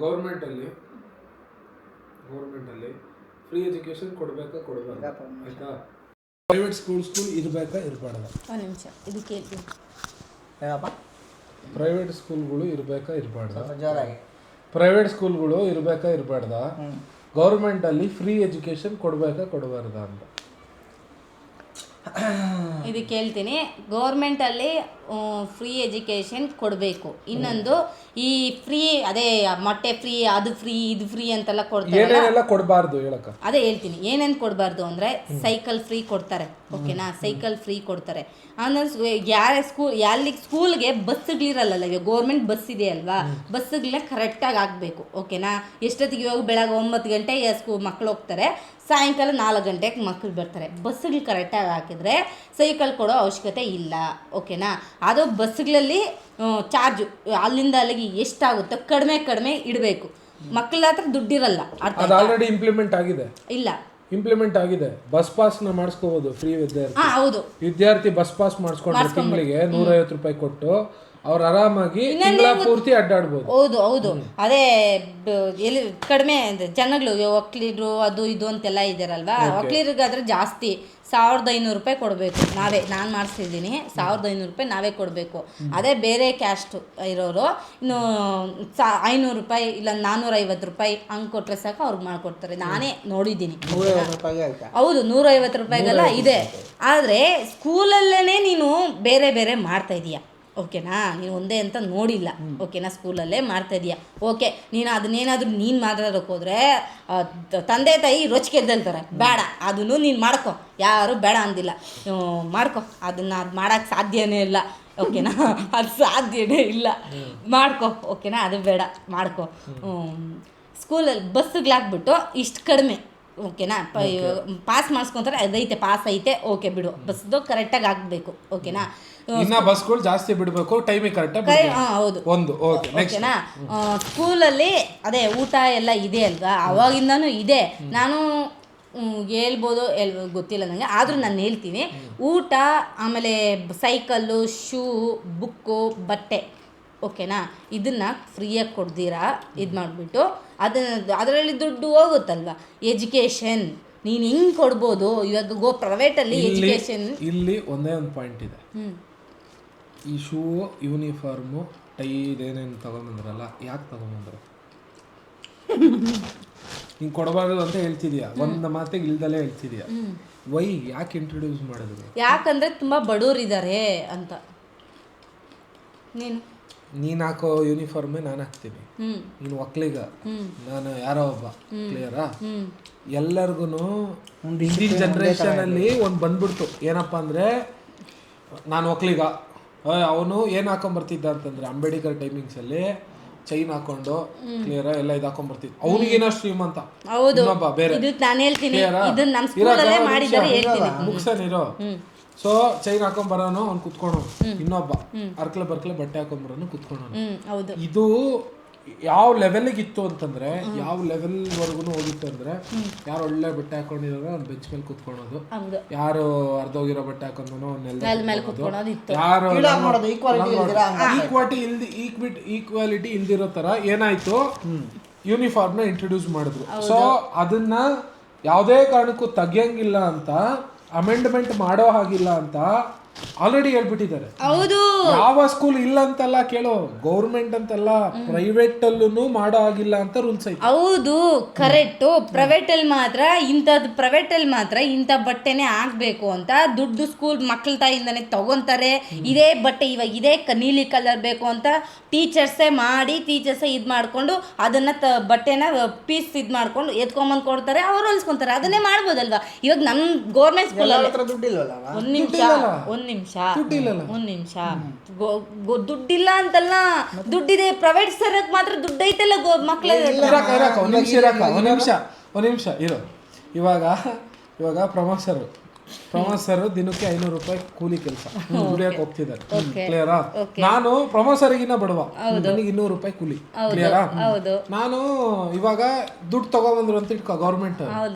ಗೌರ್ಮೆಂಟಲ್ಲಿ free education ಕೊಡಬೇಕಾ ಆಯ್ತಾ? Private school ಇರಬೇಕಾ ಇರಬಾರ್ದ? ಒಂದು ನಿಮಿಷ ಇದು ಕೇಳ್ತೀನಿ. ಪ್ರೈವೇಟ್ ಸ್ಕೂಲ್ಗಳು ಇರಬೇಕಾ ಇರಬಾರ್ದ? ಪ್ರೈವೇಟ್ ಸ್ಕೂಲ್ಗಳು ಇರಬೇಕಾ ಇರಬಾರ್ದ? ಗೌರ್ಮೆಂಟಲ್ಲಿ ಫ್ರೀ ಎಜುಕೇಶನ್ ಕೊಡಬೇಕಾ ಕೊಡಬಾರ್ದ ಅಂತ ಇದು ಕೇಳ್ತೀನಿ. ಗೌರ್ಮೆಂಟಲ್ಲಿ ಫ್ರೀ ಎಜುಕೇಷನ್ ಕೊಡಬೇಕು. ಇನ್ನೊಂದು ಈ ಫ್ರೀ ಅದೇ ಮೊಟ್ಟೆ ಫ್ರೀ, ಅದು ಫ್ರೀ, ಇದು ಫ್ರೀ ಅಂತೆಲ್ಲ ಕೊಡ್ತಾರೆ. ಕೊಡಬಾರ್ದು ಹೇಳಕ್ಕ. ಅದೇ ಹೇಳ್ತೀನಿ ಏನೇನು ಕೊಡಬಾರ್ದು ಅಂದರೆ ಸೈಕಲ್ ಫ್ರೀ ಕೊಡ್ತಾರೆ. ಓಕೆನಾ? ಸೈಕಲ್ ಫ್ರೀ ಕೊಡ್ತಾರೆ. ಆಮೇಲೆ ಸ್ಕೂಲ್ಗೆ ಬಸ್ಸುಗಳಿರಲ್ಲ. ಈಗ ಗೌರ್ಮೆಂಟ್ ಬಸ್ ಇದೆ ಅಲ್ವಾ, ಬಸ್ಸುಗಳನ್ನ ಕರೆಕ್ಟಾಗಿ ಹಾಕಬೇಕು. ಓಕೆನಾ? ಎಷ್ಟೊತ್ತಿಗೆ ಇವಾಗ ಬೆಳಗ್ಗೆ 9 ಗಂಟೆಗೆ ಮಕ್ಕಳು ಹೋಗ್ತಾರೆ, ಸಾಯಂಕಾಲ 4 ಗಂಟೆಗೆ ಮಕ್ಕಳು ಬರ್ತಾರೆ. ಬಸ್ಸುಗಳು ಕರೆಕ್ಟಾಗಿ ಹಾಕಿದರೆ ಸೈಕಲ್ ಕೊಡೋ ಅವಶ್ಯಕತೆ ಇಲ್ಲ. ಓಕೆನಾ? ಅದು ಬಸ್ಸುಗಳಲ್ಲಿ ಚಾರ್ಜು ಅಲ್ಲಿಂದ ಅಲ್ಲಿಗೆ ಎಷ್ಟಾಗುತ್ತೋ ಕಡಿಮೆ ಇಡಬೇಕು. ಮಕ್ಕಳ ಹತ್ರ ದುಡ್ಡಿರಲ್ಲ. ಅದು ಆಲ್ರೆಡಿ ಇಂಪ್ಲಿಮೆಂಟ್ ಆಗಿದೆ. ಇಲ್ಲ, ಇಂಪ್ಲಿಮೆಂಟ್ ಆಗಿದೆ. ಬಸ್ ಪಾಸ್ ನ ಮಾಡಿಸ್ಕೋಬಹುದು ಫ್ರೀ ವಿದ್ಯಾರ್ಥಿ. ಹೌದು, ವಿದ್ಯಾರ್ಥಿ ಬಸ್ ಪಾಸ್ ಮಾಡಿಸ್ಕೊಂಡ್ರೆ ತಿಂಗಳಿಗೆ 150 ರೂಪಾಯಿ ಕೊಟ್ಟು ಅವ್ರು ಆರಾಮಾಗಿ ತಿಂಗಳ ಪೂರ್ತಿ ಅಡ್ಡಾಡ್ಬೋದು. ಹೌದು. ಅದೇ ಎಲ್ಲಿ ಕಡಿಮೆ ಜನಗಳು ಒಕ್ಲಿದ್ರು ಅದು ಇದು ಅಂತೆಲ್ಲ ಇದಾರಲ್ವಾ, ಒಕ್ಲಿರಿಗಾದ್ರೆ ಜಾಸ್ತಿ 1500 ರೂಪಾಯಿ ಕೊಡಬೇಕು. ನಾನು ಮಾಡಿಸ್ತಿದ್ದೀನಿ, 1500 ರೂಪಾಯಿ ನಾವೇ ಕೊಡಬೇಕು. ಅದೇ ಬೇರೆ ಕ್ಯಾಸ್ಟ್ ಇರೋರು ಇನ್ನು 500 ರೂಪಾಯಿ ಇಲ್ಲ 450 ರೂಪಾಯಿ ಹಂಗೆ ಕೊಟ್ಟರೆ ಸಾಕು, ಅವ್ರಿಗೆ ಮಾಡಿಕೊಡ್ತಾರೆ. ನಾನೇ ನೋಡಿದ್ದೀನಿ. ಹೌದು, 150 ರೂಪಾಯಿಗೆಲ್ಲ ಇದೆ. ಆದರೆ ಸ್ಕೂಲಲ್ಲೇ ನೀನು ಬೇರೆ ಮಾಡ್ತಾ ಇದೀಯ. ಓಕೆನಾ? ನೀನು ಒಂದೇ ಅಂತ ನೋಡಿಲ್ಲ. ಓಕೆನಾ? ಸ್ಕೂಲಲ್ಲೇ ಮಾಡ್ತಾ ಇದೀಯ. ಓಕೆ, ನೀನು ಅದನ್ನೇನಾದರೂ ನೀನು ಮಾತಾಡೋಕೆ ಹೋದರೆ ತಂದೆ ತಾಯಿ ರೊಚ್ಚಿಗೆದ್ದಂತಾರೆ. ಬೇಡ, ಅದನ್ನು ನೀನು ಮಾಡ್ಕೊ, ಯಾರು ಬೇಡ ಅಂದಿಲ್ಲ, ಮಾಡ್ಕೊ. ಅದು ಮಾಡೋಕ್ಕೆ ಸಾಧ್ಯನೇ ಇಲ್ಲ. ಓಕೆನಾ? ಅದು ಸಾಧ್ಯನೇ ಇಲ್ಲ, ಮಾಡ್ಕೊ. ಓಕೆನಾ? ಅದು ಬೇಡ, ಮಾಡ್ಕೊ. ಸ್ಕೂಲಲ್ಲಿ ಬಸ್ಸುಗಳಾಕ್ಬಿಟ್ಟು ಇಷ್ಟು ಕಡಿಮೆ. ಓಕೆನಾ? ಪಾಸ್ ಮಾಡಿಸ್ಕೊತಾರೆ, ಅದೈತೆ ಪಾಸ್ ಐತೆ, ಓಕೆ ಬಿಡು. ಬಸ್ದು ಕರೆಕ್ಟಾಗಿ ಆಗಬೇಕು. ಓಕೆನಾ? ಬಸ್ಗಳು ಜಾಸ್ತಿ ಬಿಡಬೇಕು, ಟೈಮಿಗೆ ಕರೆಕ್ಟಾಗಿ. ಹೌದು, ಓಕೆನಾ? ಸ್ಕೂಲಲ್ಲಿ ಅದೇ ಊಟ ಎಲ್ಲ ಇದೆ ಅಲ್ವಾ, ಅವಾಗಿಂದನೂ ಇದೆ. ನಾನು ಹೇಳ್ಬೋದು ಗೊತ್ತಿಲ್ಲ ನನಗೆ, ಆದರೂ ನಾನು ಹೇಳ್ತೀನಿ. ಊಟ, ಆಮೇಲೆ ಸೈಕಲ್ಲು, ಶೂ, ಬುಕ್ಕು, ಬಟ್ಟೆ, ಓಕೆನಾ? ಇದನ್ನು ಫ್ರೀಯಾಗಿ ಕೊಡ್ದಿರಾ ಇದು ಮಾಡಿಬಿಟ್ಟು ಅದರಲ್ಲಿ ದುಡ್ಡು ಹೋಗುತ್ತಲ್ವ. ಎಜುಕೇಷನ್ ನೀನು ಹಿಂಗೆ ಕೊಡ್ಬೋದು. ಇವಾಗ ಪ್ರೈವೇಟಲ್ಲಿ ಎಜುಕೇಷನ್ ಇಲ್ಲಿ ಒಂದೇ ಒಂದು ಪಾಯಿಂಟ್ ಇದೆ. ಈ ಶೂ, ಯೂನಿಫಾರ್ಮು, ಟೈ ಇದೇನೇನು ತಗೊಂಬಂದ್ರಲ್ಲ, ಯಾಕೆ ತಗೊಂಬಂದ್ರು? ಹಿಂಗೆ ಕೊಡಬಾರ್ದು ಅಂತ ಹೇಳ್ತಿದ್ಯಾ, ಒಂದು ಮಾತಿಗೆ ಇಲ್ದಲೇ ಹೇಳ್ತಿದ್ಯಾ. ವೈ ಯಾಕೆ ಇಂಟ್ರೊಡ್ಯೂಸ್ ಮಾಡಿದ್ರು? ಯಾಕಂದರೆ ತುಂಬ ಬಡವರಿದ್ದಾರೆ ಅಂತ. ನೀನು ಹಾಕೋ ಯೂನಿಫಾರ್ಮೇ ನಾನು ಹಾಕ್ತೀನಿ, ನೀನು ಒಕ್ಲಿಗ, ನಾನು ಯಾರೋ ಒಬ್ಬ. ಕ್ಲಿಯರಾ? ಎಲ್ಲರಿಗೂ ಹಿಂದಿನ ಜನ್ರೇಷನಲ್ಲಿ ಒಂದು ಬಂದ್ಬಿಡ್ತು. ಏನಪ್ಪ ಅಂದರೆ, ನಾನು ಒಕ್ಲಿಗ, ಅವನು ಏನು ಹಾಕೊಂಬರ್ತಿದ್ದ ಅಂತಂದರೆ ಅಂಬೇಡ್ಕರ್ ಟೈಮಿಂಗ್ಸಲ್ಲಿ ಚೈನ್ ಹಾಕೊಂಡು ಕ್ಲಿಯರ್ ಎಲ್ಲ ಇದು ಹಾಕೊಂಡ್ಬರ್ತಿದ್ದ. ಅವನಿಗೇನೋ ಶ್ರೀಮಂತ, ಇನ್ನೊಬ್ಬ ಬೇರೆ. ಮುಗ್ಸನಿರೋ. ಸೊ ಚೈನ್ ಹಾಕೊಂಬರೋನು ಅವ್ನು ಕುತ್ಕೊಳೋ, ಇನ್ನೊಬ್ಬ ಅರ್ಕ್ಲೆ ಬಟ್ಟೆ ಹಾಕೊಂಬರೋನು ಕುತ್ಕೊಳೋನು. ಇದು ಯಾವ ಲೆವೆಲ್ಗೆ ಇತ್ತು ಅಂತಂದ್ರೆ, ಯಾವ ಲೆವೆಲ್ ವರ್ಗು ಹೋಗಿತ್ತು ಅಂದ್ರೆ, ಯಾರು ಒಳ್ಳೆ ಬಟ್ಟೆ ಹಾಕೊಂಡಿರೋ ಅವ್ನು ಬೆಂಚ್ ಮೇಲೆ ಕುತ್ಕೊಳೋದು, ಯಾರು ಅರ್ಧೋಗಿರೋ ಬಟ್ಟೆ ಹಾಕೊಂಡ್ರು ಯಾರು ಈಕ್ವಾಲಿಟಿ ಇಲ್ದಿರೋ ತರ ಏನಾಯ್ತು, ಯೂನಿಫಾರ್ಮ್ನ ಇಂಟ್ರೊಡ್ಯೂಸ್ ಮಾಡಿದ್ರು. ಸೊ ಅದನ್ನ ಯಾವುದೇ ಕಾರಣಕ್ಕೂ ತೆಗಿಯಂಗಿಲ್ಲ ಅಂತ, ಅಮೆಂಡ್ಮೆಂಟ್ ಮಾಡೋ ಹಾಗಿಲ್ಲ ಅಂತ ಆಲ್ರೆಡಿ ಹೇಳ್ಬಿಟ್ಟಿದ್ದಾರೆ. ಹೌದು, ಯಾವ ಸ್ಕೂಲ್ ಇಲ್ಲ ಅಂತಲ್ಲ, ಕೇಳೋ, ಗೌರ್ಮೆಂಟ್ ಅಂತಲ್ಲ, ಪ್ರೈವೇಟ್ ಅಲ್ಲೂ ಮಾಡೋ ಆಗಿಲ್ಲ ಅಂತ ರೂಲ್ಸ್ ಐತೆ. ಹೌದು, ಕರೆಕ್ಟು. ಪ್ರೈವೇಟ್ ಅಲ್ಲಿ ಮಾತ್ರ ಇಂಥ ಬಟ್ಟೆನೇ ಆಗ್ಬೇಕು ಅಂತ ದುಡ್ಡು ಸ್ಕೂಲ್ ಮಕ್ಕಳ ತಾಯಿಂದಾನೆ ತಗೊಂತಾರೆ. ಇದೇ ಬಟ್ಟೆ ಇವಾಗ ಇದೇ ನೀಲಿ ಕಲರ್ ಬೇಕು ಅಂತ ಟೀಚರ್ಸೇ ಇದು ಮಾಡ್ಕೊಂಡು ಅದನ್ನ ಬಟ್ಟೆನ ಪೀಸ್ ಇದು ಮಾಡ್ಕೊಂಡು ಎತ್ಕೊಂಬಂದು ಕೊಡ್ತಾರೆ, ಅವ್ರು ಹೊಲ್ಸ್ಕೊಂತಾರೆ. ಅದನ್ನೇ ಮಾಡ್ಬೋದಲ್ವಾ? ಇವಾಗ ನಮ್ಮ ಗೌರ್ಮೆಂಟ್ ಸ್ಕೂಲಲ್ಲಿ ಒಂದ್ ನಿಮಿಷ ದುಡ್ಡಿಲ್ಲ ಅಂತಲ್ಲ, ದುಡ್ಡಿದೆ. ಪ್ರೈವೇಟ್ ಸರಕ್ ಮಾತ್ರ ದುಡ್ಡು ಐತಲ್ಲ ಮಕ್ಕಳ. ಒಂದ್ ನಿಮಿಷ ಇರೋ. ಇವಾಗ ಪ್ರಮೋಸರ್ ದಿನಕ್ಕೆ 500 ರೂಪಾಯಿ ಕೂಲಿ ಕೆಲಸ ದುಡಿಯಕ್ಕೆ ಹೋಗ್ತಿದ್ದಾರೆ. ಕ್ಲಿಯರಾ? ನಾನು ಪ್ರಮೋಸರಿಗಿನ್ನ ಬಡವ, ನನಗೆ 200 ರೂಪಾಯಿ ಕೂಲಿ. ಕ್ಲಿಯರಾ? ನಾನು ಇವಾಗ ದುಡ್ಡು ತಗೊಂಡ್ಬಂದ್ರು ಅಂತ ಇಟ್ಕೋ ಗೌರ್ಮೆಂಟ್.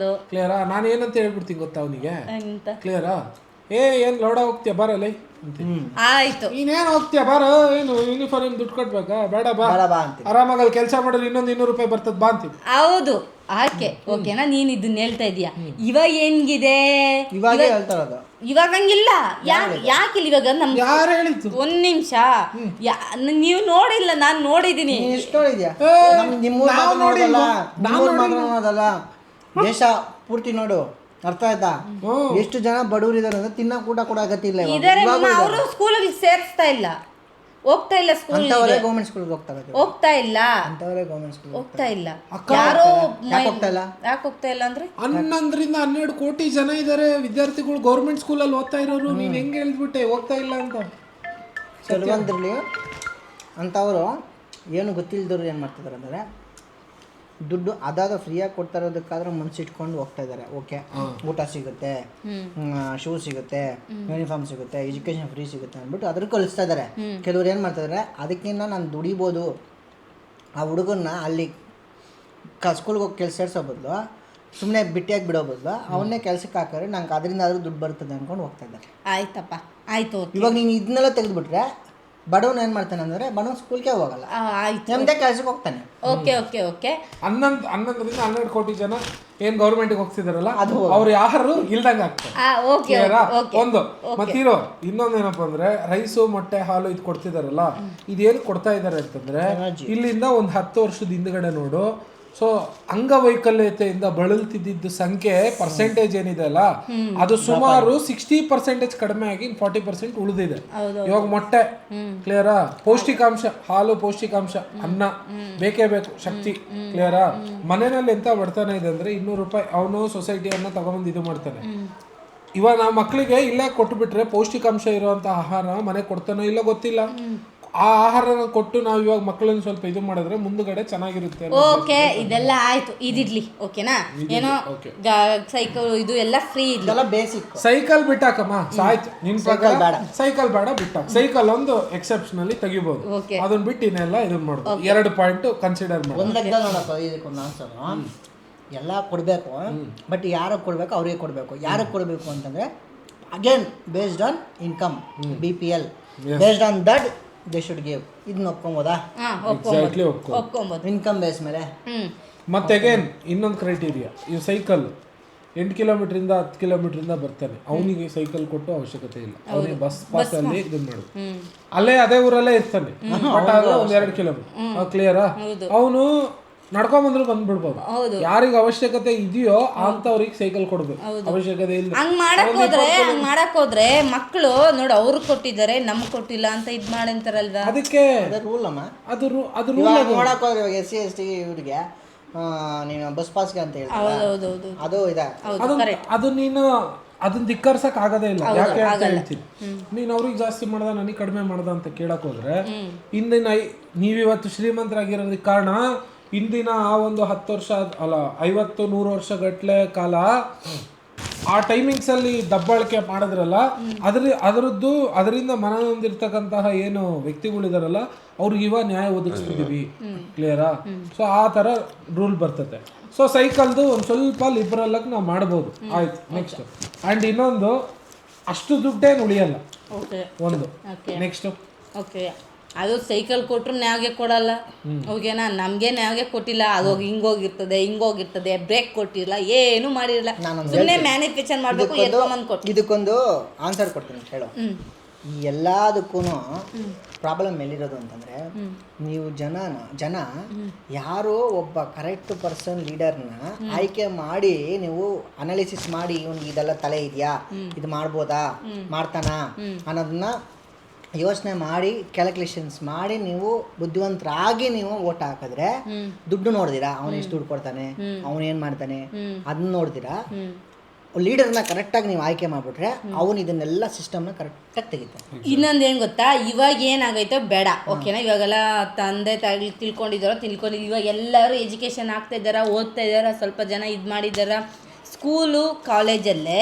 ಕ್ಲಿಯರಾ? ನಾನು ಏನಂತ ಹೇಳ್ಬಿಡ್ತೀನಿ ಗೊತ್ತಾ ಅವನಿಗೆ? ಕ್ಲಿಯರಾ? ಏನ್ ಲೋಡ ಹೋಗ್ತೀಯ ಬರಲ್ಲ ಆಯ್ತು ನೀನೇನು ಹೋಗ್ತೀಯ ಬಾರ ಏನು ಯೂನಿಫಾರ್ಮ್ ದುಡ್ಡು ಕೊಡ್ಬೇಕಾ ಬೇಡ ಬಾ ಬಾ ಅಂತೀನಿ. ಆರಾಮಾಗಲ್ಲಿ ಕೆಲಸ ಮಾಡಿದ್ರೆ ಇನ್ನೊಂದು 200 ರೂಪಾಯಿ ಬರ್ತದ ಬಾ ಅಂತೀವಿ. ಹೌದು ಆಕೆ ಓಕೆನಾ, ನೀನ್ ಇದನ್ನ ಹೇಳ್ತಾ ಇದೀಯ. ಇವಾಗ ಹೆಂಗಿದೆ, ಇವಾಗ ಹೇಳ್ತಾ ಇರೋದು. ಇವಾಗ ಹಂಗಿಲ್ಲ. ಯಾಕಿಲ್ಲ ಇವಾಗ ನಮ್ ಯಾರು ಹೇಳಿದ್ದು? ಒಂದ್ ನಿಮಿಷ, ನೀವು ನೋಡಿಲ್ಲ, ನಾನ್ ನೋಡಿದೀನಿ. ಎಷ್ಟು ನೋಡಿದ್ಯಾ? ನಿಮ್ಮೂರ್ ಮಾತ್ರ ನೋಡೋದಲ್ಲ, ದೇಶ ಪೂರ್ತಿ ನೋಡು. ಅರ್ಥ ಆಯ್ತಾ? ಎಷ್ಟು ಜನ ಬಡವರು ಇದಾರೆ ಅಂದ್ರೆ ತಿನ್ನಕ್ ಊಟ ಕೂಡ ಅಗತ್ಯ ಇಲ್ಲ. ಅವರು ಸ್ಕೂಲಿಗೆ ಸೇರಿಸ್ತಾ ಇಲ್ಲ, ಹೋಗ್ತಾ ಇಲ್ಲ ಸ್ಕೂಲ್, ಗೌರ್ಮೆಂಟ್ ಸ್ಕೂಲ್ಗೆ ಹೋಗ್ತಾ ಇಲ್ಲ, ಗೌರ್ಮೆಂಟ್ ಸ್ಕೂಲ್ ಹೋಗ್ತಾ ಇಲ್ಲ. ಯಾರೋ ಹೋಗ್ತಾ ಇಲ್ಲ. ಯಾಕೆ ಹೋಗ್ತಾ ಇಲ್ಲ ಅಂದ್ರೆ 11 ಕೋಟಿ ಜನ ಇದಾರೆ ವಿದ್ಯಾರ್ಥಿಗಳು ಗೌರ್ಮೆಂಟ್ ಸ್ಕೂಲಲ್ಲಿ ಓದ್ತಾ ಇರೋರು. ನೀನ್ ಹೆಂಗ್ ಹೇಳ್ಬಿಟ್ಟೆ ಹೋಗ್ತಾ ಇಲ್ಲ ಅಂತ? ಕೆಲವೊಂದ್ರಲ್ಲಿ ಅಂಥವರು ಏನು ಗೊತ್ತಿಲ್ದವ್ರು ಏನು ಮಾಡ್ತಿದ್ದಾರೆ ಅಂದರೆ ದುಡ್ಡು ಅದಾದ ಫ್ರೀಯಾಗಿ ಕೊಡ್ತಾ ಇರೋದಕ್ಕಾದ್ರೆ ಮನ್ಸಿಟ್ಕೊಂಡು ಹೋಗ್ತಾ ಇದ್ದಾರೆ. ಓಕೆ, ಊಟ ಸಿಗುತ್ತೆ, ಶೂ ಸಿಗುತ್ತೆ, ಯೂನಿಫಾರ್ಮ್ ಸಿಗುತ್ತೆ, ಎಜುಕೇಷನ್ ಫ್ರೀ ಸಿಗುತ್ತೆ ಅಂದ್ಬಿಟ್ಟು ಅದ್ರ ಕಲಿಸ್ತಾ ಇದ್ದಾರೆ. ಕೆಲವ್ರು ಏನು ಮಾಡ್ತಾ ಇದ್ದಾರೆ, ಅದಕ್ಕಿಂತ ನಾನು ದುಡಿಬೋದು, ಆ ಹುಡುಗನ್ನ ಅಲ್ಲಿ ಸ್ಕೂಲ್ಗೆ ಹೋಗಿ ಕೆಲಸ ಸೇರಿಸೋ ಬದಲು ಸುಮ್ಮನೆ ಬಿಟ್ಟಿಯಾಗಿ ಬಿಡೋ ಬದಲು ಅವನ್ನೇ ಕೆಲಸಕ್ಕೆ ಹಾಕಿದ್ರೆ ನಂಗೆ ಅದರಿಂದ ಆದರೂ ದುಡ್ಡು ಬರ್ತದೆ ಅಂದ್ಕೊಂಡು ಹೋಗ್ತಾ ಇದ್ದಾರೆ. ಆಯ್ತಪ್ಪ, ಆಯ್ತು. ಇವಾಗ ನೀನು ಇದನ್ನೆಲ್ಲ ತೆಗೆದುಬಿಟ್ರೆ ಬಡವನು ಏನು ಮಾಡ್ತಾನೆ ಅಂದರೆ ಬಡವನು ಸ್ಕೂಲ್ಗೆ ಹೋಗಲ್ಲ, ಆಯ್ತು, ನಮ್ಮದೇ ಕೆಲಸಕ್ಕೆ ಹೋಗ್ತಾನೆ. Okay okay okay. 11 ಕೋಟಿ ಜನ ಏನ್ ಗೌರ್ಮೆಂಟ್ಗೆ ಹೋಗ್ತಿದಾರಲ್ಲ ಅವ್ರು ಯಾರು ಇಲ್ದಂಗ ಆಗ್ತಾರೆ. ಒಂದು ಮತ್ತಿರೋ ಇನ್ನೊಂದೇನಪ್ಪ ಅಂದ್ರೆ ರೈಸು ಮೊಟ್ಟೆ ಹಾಲು ಇದು ಕೊಡ್ತಿದಾರಲ್ಲ, ಇದೇನು ಕೊಡ್ತಾ ಇದಾರೆ ಅಂತಂದ್ರೆ ಇಲ್ಲಿಂದ ಒಂದು 10 ವರ್ಷದ ಹಿಂದ್ಗಡೆ ನೋಡು. ಸೊ ಅಂಗವೈಕಲ್ಯತೆಯಿಂದ ಬಳಲ್ತಿದ್ದ ಸಂಖ್ಯೆ ಪರ್ಸೆಂಟೇಜ್ ಏನಿದೆ ಅಲ್ಲ, ಅದು ಸುಮಾರು 60% ಕಡಿಮೆ ಆಗಿ 40% ಉಳಿದಿದೆ. ಇವಾಗ ಮೊಟ್ಟೆ ಕ್ಲಿಯರಾ, ಪೌಷ್ಟಿಕಾಂಶ, ಹಾಲು ಪೌಷ್ಟಿಕಾಂಶ, ಅನ್ನ ಬೇಕೇ ಬೇಕು, ಶಕ್ತಿ ಕ್ಲಿಯರಾ. ಮನೆಯಲ್ಲಿ ಎಂತ ಬಡತನ ಇದೆ ಅಂದ್ರೆ 200 ರೂಪಾಯಿ ಅವನು ಸೊಸೈಟಿಯನ್ನ ತಗೊಂಬಂದು ಇದು ಮಾಡ್ತಾನೆ. ಇವಾಗ ನಾವು ಮಕ್ಕಳಿಗೆ ಇಲ್ಲೇ ಕೊಟ್ಟುಬಿಟ್ರೆ ಪೌಷ್ಟಿಕಾಂಶ ಇರುವಂತ ಆಹಾರ ಮನೆ ಕೊಡ್ತಾನೋ ಇಲ್ಲ ಗೊತ್ತಿಲ್ಲ. ಆ ಆಹಾರನ ಕೊಟ್ಟು ನಾವು ಇವಾಗ ಮಕ್ಕಳನ್ನ ಸ್ವಲ್ಪ ಇದು ಮಾಡಿದ್ರೆ ಮುಂದುಗಡೆ ಚೆನ್ನಾಗಿರುತ್ತೆ. ಓಕೆ, ಇದೆಲ್ಲ ಆಯ್ತು, ಇದಿಡ್ಲಿ ಓಕೆನಾ. ಏನೋ ಸೈಕಲ್ ಇದು ಎಲ್ಲ ಫ್ರೀ ಇದೆಲ್ಲ ಬೇಸಿಕ್. ಸೈಕಲ್ ಬಿಟ್ಟಾಕಮ್ಮ ಸಾಯ್ತು ನಿನ್ ಪ್ರಕಾರ. ಸೈಕಲ್ ಬೇಡ ಬಿಟ್ಟಾಕ. ಸೈಕಲ್ ಒಂದು ಎಕ್ಸೆಪ್ಷನಲಿ ತೆಗಿಬಹುದು, ಅದನ್ನ ಬಿಟ್ಟು ಇನ್ನೆಲ್ಲ ಇದನ್ನ ಮಾಡ್ಬೋದು. 2 ಪಾಯಿಂಟ್ ಕನ್ಸಿಡರ್ ಮಾಡಿ. ಇದಕ್ಕೊಂದು ಆನ್ಸರ್ ಎಲ್ಲ ಕೊಡಬೇಕು, ಬಟ್ ಯಾರಿಗೆ ಕೊಡಬೇಕು ಅವ್ರಿಗೆ ಕೊಡಬೇಕು. ಯಾರಿಗೆ ಕೊಡಬೇಕು ಅಂತಂದರೆ again based on income, BPL, based on that they should give. ಇದನ್ನ ಒಪ್ಕೊಬೋದಾ? ಎಕ್ಸಾಕ್ಟ್ಲಿ ಒಪ್ಕೊಬೋದು, ಇನ್ಕಮ್ ಬೇಸ್ ಮೇಲೆ. ಮತ್ತೆ ಅಗೇನ್ ಇನ್ನೊಂದು ಕ್ರೈಟೀರಿಯಾ, ಈ ಸೈಕಲ್ 8 ಕಿಲೋಮೀಟರಿಂದ 10 ಕಿಲೋಮೀಟರಿಂದ ಬರ್ತಾನೆ, ಅವನಿಗೆ ಸೈಕಲ್ ಕೊಟ್ಟು ಅವಶ್ಯಕತೆ ಇಲ್ಲ. ಅವನಿಗೆ ಬಸ್ ಪಾಸ್ ಅಲ್ಲಿ ಇದನ್ನ ಮಾಡು, ಅಲ್ಲೇ ಅದೇ ಊರಲ್ಲೇ ಇರ್ತಾನೆ, ಬಟ್ ಆದ್ರೆ 1-2 ಕಿಲೋಮೀಟರ್ ಕ್ಲಿಯರಾ. ಅವನು ನಡ್ಕೊಂಬಂದ್ರು ಬಂದ್ಬಿಡ್ಬೋದು. ಯಾರಿಗೆ ಅವಶ್ಯಕತೆ ಇದೆಯೋ ಅಂತವ್ರಿಗೆ ಸೈಕಲ್ ಕೊಡ್ಬೇಕು, ಅವಶ್ಯಕತೆ ಇಲ್ಲ. ಹಂಗ್ ಮಾಡಕ್ ಹೋದ್ರೆ ಮಕ್ಕಳು ನೋಡಿ ಅವ್ರು ಕೊಟ್ಟಿದ್ದಾರೆ ನಮ್ಗೆ ಕೊಟ್ಟಿಲ್ಲ ಅಂತ ಇದ್ ಮಾಡಂತಾರಲ್ವಾ. ಅದಕ್ಕೆ ರೂಲ್ ಅಮ್ಮ, ಅದು ನೋಡಕ್ ಹೋದ್ರೆ ಇವಾಗ SC ST ಇವ್ರಿಗೆ ನೀನು ಬಸ್ ಪಾಸ್ಗೆ ಅಂತ ಹೇಳ್ತಾರೆ, ಅದು ಇದೆ. ಅದು ನೀನು ಅದನ್ನ ಧಿಕ್ಕರ್ಸಕ್ ಆಗದೇ ಇಲ್ಲ. ಯಾಕೆ ಅಂತ ಹೇಳ್ತೀನಿ, ನೀನ್ ಅವ್ರಿಗೆ ಜಾಸ್ತಿ ಮಾಡ್ದ ನನಗೆ ಕಡಿಮೆ ಮಾಡ್ದ ಅಂತ ಕೇಳಕ್ ಹೋದ್ರೆ ಇಂದಿನ ನೀವಿವತ್ತು ಶ್ರೀಮಂತರಾಗಿರೋದಕ್ಕೆ ಕಾರಣ ಇಂದಿನ ಆ ಒಂದು 10 ವರ್ಷ ಅಲ್ಲ 50-100 ವರ್ಷ ಗಟ್ಲೆ ಕಾಲ ಆ ಟೈಮಿಂಗ್ಸ್ ಅಲ್ಲಿ ದಬ್ಬಾಳಿಕೆ ಮಾಡಿದ್ರಲ್ಲ, ಅದರಿಂದ ಮನನೊಂದಿರ್ತಕ್ಕಂತಹ ಏನು ವ್ಯಕ್ತಿಗಳಿದಾರಲ್ಲ ಅವ್ರಿಗೆ ಇವಾಗ ನ್ಯಾಯ ಒದಗಿಸ್ತಿದೀವಿ. ಕ್ಲಿಯರಾ? ಸೊ ಆ ತರ ರೂಲ್ ಬರ್ತದೆ. ಸೊ ಸೈಕಲ್ದು ಒಂದು ಸ್ವಲ್ಪ ಲಿಬರಲ್ ಆಗಿ ನಾವು ಮಾಡ್ಬೋದು. ಆಯ್ತು, ನೆಕ್ಸ್ಟ್. ಅಂಡ್ ಇನ್ನೊಂದು, ಅಷ್ಟು ದುಡ್ಡೇನು ಉಳಿಯಲ್ಲ. ಒಂದು ನೆಕ್ಸ್ಟ್, ಓಕೆ, ಅದು ಸೈಕಲ್ ಕೊಟ್ಟರು ನ್ಯಾವ್ಗೆ ಕೊಡಲ್ಲ. ಓಕೆನಾ, ನಮಗೆ ನ್ಯಾವ್ಗೆ ಕೊಟ್ಟಿಲ್ಲ, ಅದು ಹಿಂಗೋಗಿರ್ತದೆ, ಬ್ರೇಕ್ ಕೊಟ್ಟಿಲ್ಲ, ಏನು ಮಾಡಿರಲ್ಲ, ಸುಮ್ಮನೆ ಮ್ಯಾನುಫ್ಯಾಕ್ಚರ್ ಮಾಡಬೇಕು, ಎತ್ಕೊಂಬಂದು ಕೊಟ್ಟು. ಇದಕ್ಕೊಂದು ಆನ್ಸರ್ ಕೊಡ್ತೀನಿ ಹೇಳು. ಈ ಎಲ್ಲದಕ್ಕೂ ಪ್ರಾಬ್ಲಮ್ ಎಲ್ಲಿರೋದು ಅಂತಂದರೆ, ನೀವು ಜನ ಯಾರೋ ಒಬ್ಬ ಕರೆಕ್ಟ್ ಪರ್ಸನ್ ಲೀಡರ್ನ ಆಯ್ಕೆ ಮಾಡಿ ನೀವು ಅನಾಲಿಸಿಸ್ ಮಾಡಿ ಇವ್ನಿಗೆ ಇದೆಲ್ಲ ತಲೆ ಇದೆಯಾ, ಇದು ಮಾಡ್ಬೋದಾ, ಮಾಡ್ತಾನಾ ಅನ್ನೋದನ್ನ ಯೋಚನೆ ಮಾಡಿ ಕ್ಯಾಲ್ಕುಲೇಷನ್ಸ್ ಮಾಡಿ ನೀವು ಬುದ್ಧಿವಂತರಾಗಿ ನೀವು ಓಟ್ ಹಾಕಿದ್ರೆ ದುಡ್ಡು ನೋಡಿದಿರಾ, ಅವನು ಎಷ್ಟು ದುಡ್ಡು ಕೊಡ್ತಾನೆ, ಅವನು ಏನು ಮಾಡ್ತಾನೆ ಅದನ್ನ ನೋಡಿದಿರಾ, ಲೀಡರ್ನ ಕರೆಕ್ಟಾಗಿ ನೀವು ಆಯ್ಕೆ ಮಾಡಿಬಿಟ್ರೆ ಅವನು ಇದನ್ನೆಲ್ಲ ಸಿಸ್ಟಮ್ನ ಕರೆಕ್ಟಾಗಿ ತೆಗಿತಾನೆ. ಇನ್ನೊಂದು ಏನು ಗೊತ್ತಾ, ಇವಾಗ ಏನಾಗೈತೋ ಬೇಡ. ಓಕೆನಾ, ಇವಾಗೆಲ್ಲ ತಂದೆ ತಾಯಿ ತಿಳ್ಕೊಂಡಿದ್ದಾರೋ ಇವಾಗ ಎಲ್ಲರೂ ಎಜುಕೇಷನ್ ಆಗ್ತಾ ಇದ್ದಾರ, ಓದ್ತಾ ಇದ್ದಾರ, ಸ್ವಲ್ಪ ಜನ ಇದು ಮಾಡಿದಾರ. ಸ್ಕೂಲು ಕಾಲೇಜಲ್ಲೇ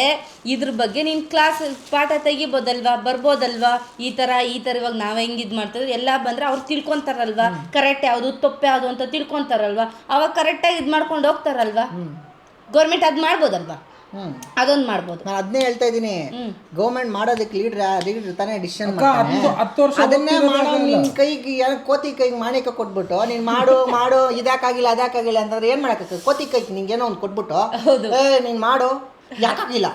ಇದ್ರ ಬಗ್ಗೆ ನೀನು ಕ್ಲಾಸ್ ಪಾಠ ತೆಗಿಬೋದಲ್ವಾ, ಬರ್ಬೋದಲ್ವಾ. ಈ ಥರ ಇವಾಗ ನಾವು ಹೆಂಗೆ ಇದು ಮಾಡ್ತಿದ್ವಿ ಎಲ್ಲ ಬಂದರೆ ಅವ್ರು ತಿಳ್ಕೊತಾರಲ್ವಾ, ಕರೆಕ್ಟ್ ಯಾವುದು ತಪ್ಪು ಯಾವುದು ಅಂತ ತಿಳ್ಕೊತಾರಲ್ವಾ, ಅವಾಗ ಕರೆಕ್ಟಾಗಿ ಇದು ಮಾಡ್ಕೊಂಡು ಹೋಗ್ತಾರಲ್ವಾ. ಗೌರ್ಮೆಂಟ್ ಅದು ಮಾಡ್ಬೋದಲ್ವಾ. ಅದೊಂದು ಮಾಡ್ಬೋದು. ನಾನು ಅದನ್ನೇ ಹೇಳ್ತಾ ಇದ್ದೀನಿ, ಗೌರ್ಮೆಂಟ್ ಮಾಡೋದಕ್ಕೆ ಲೀಡರ್ ತಾನೇ ಡಿಸಿಷನ್ 10 ವರ್ಷ ಅದನ್ನೇ ಮಾಡೋ. ನಿನ್ ಕೈಗೆ ಕೋತಿ ಕೈಗೆ ಮಾಣಿಕ ಕೊಟ್ಬಿಟ್ಟು ನೀನ್ ಮಾಡು ಇದಾಕಾಗಿಲ್ಲ ಅದಾಕಾಗಿಲ್ಲ ಅಂತಂದ್ರೆ ಏನ್ ಮಾಡಕ್ಕೆ? ಕೋತಿ ಕೈಗೆ ನಿಂಗೇನೋ ಒಂದು ಕೊಟ್ಬಿಟ್ಟು ನೀನ್ ಮಾಡು, ಯಾಕಾಗಿಲ್ಲ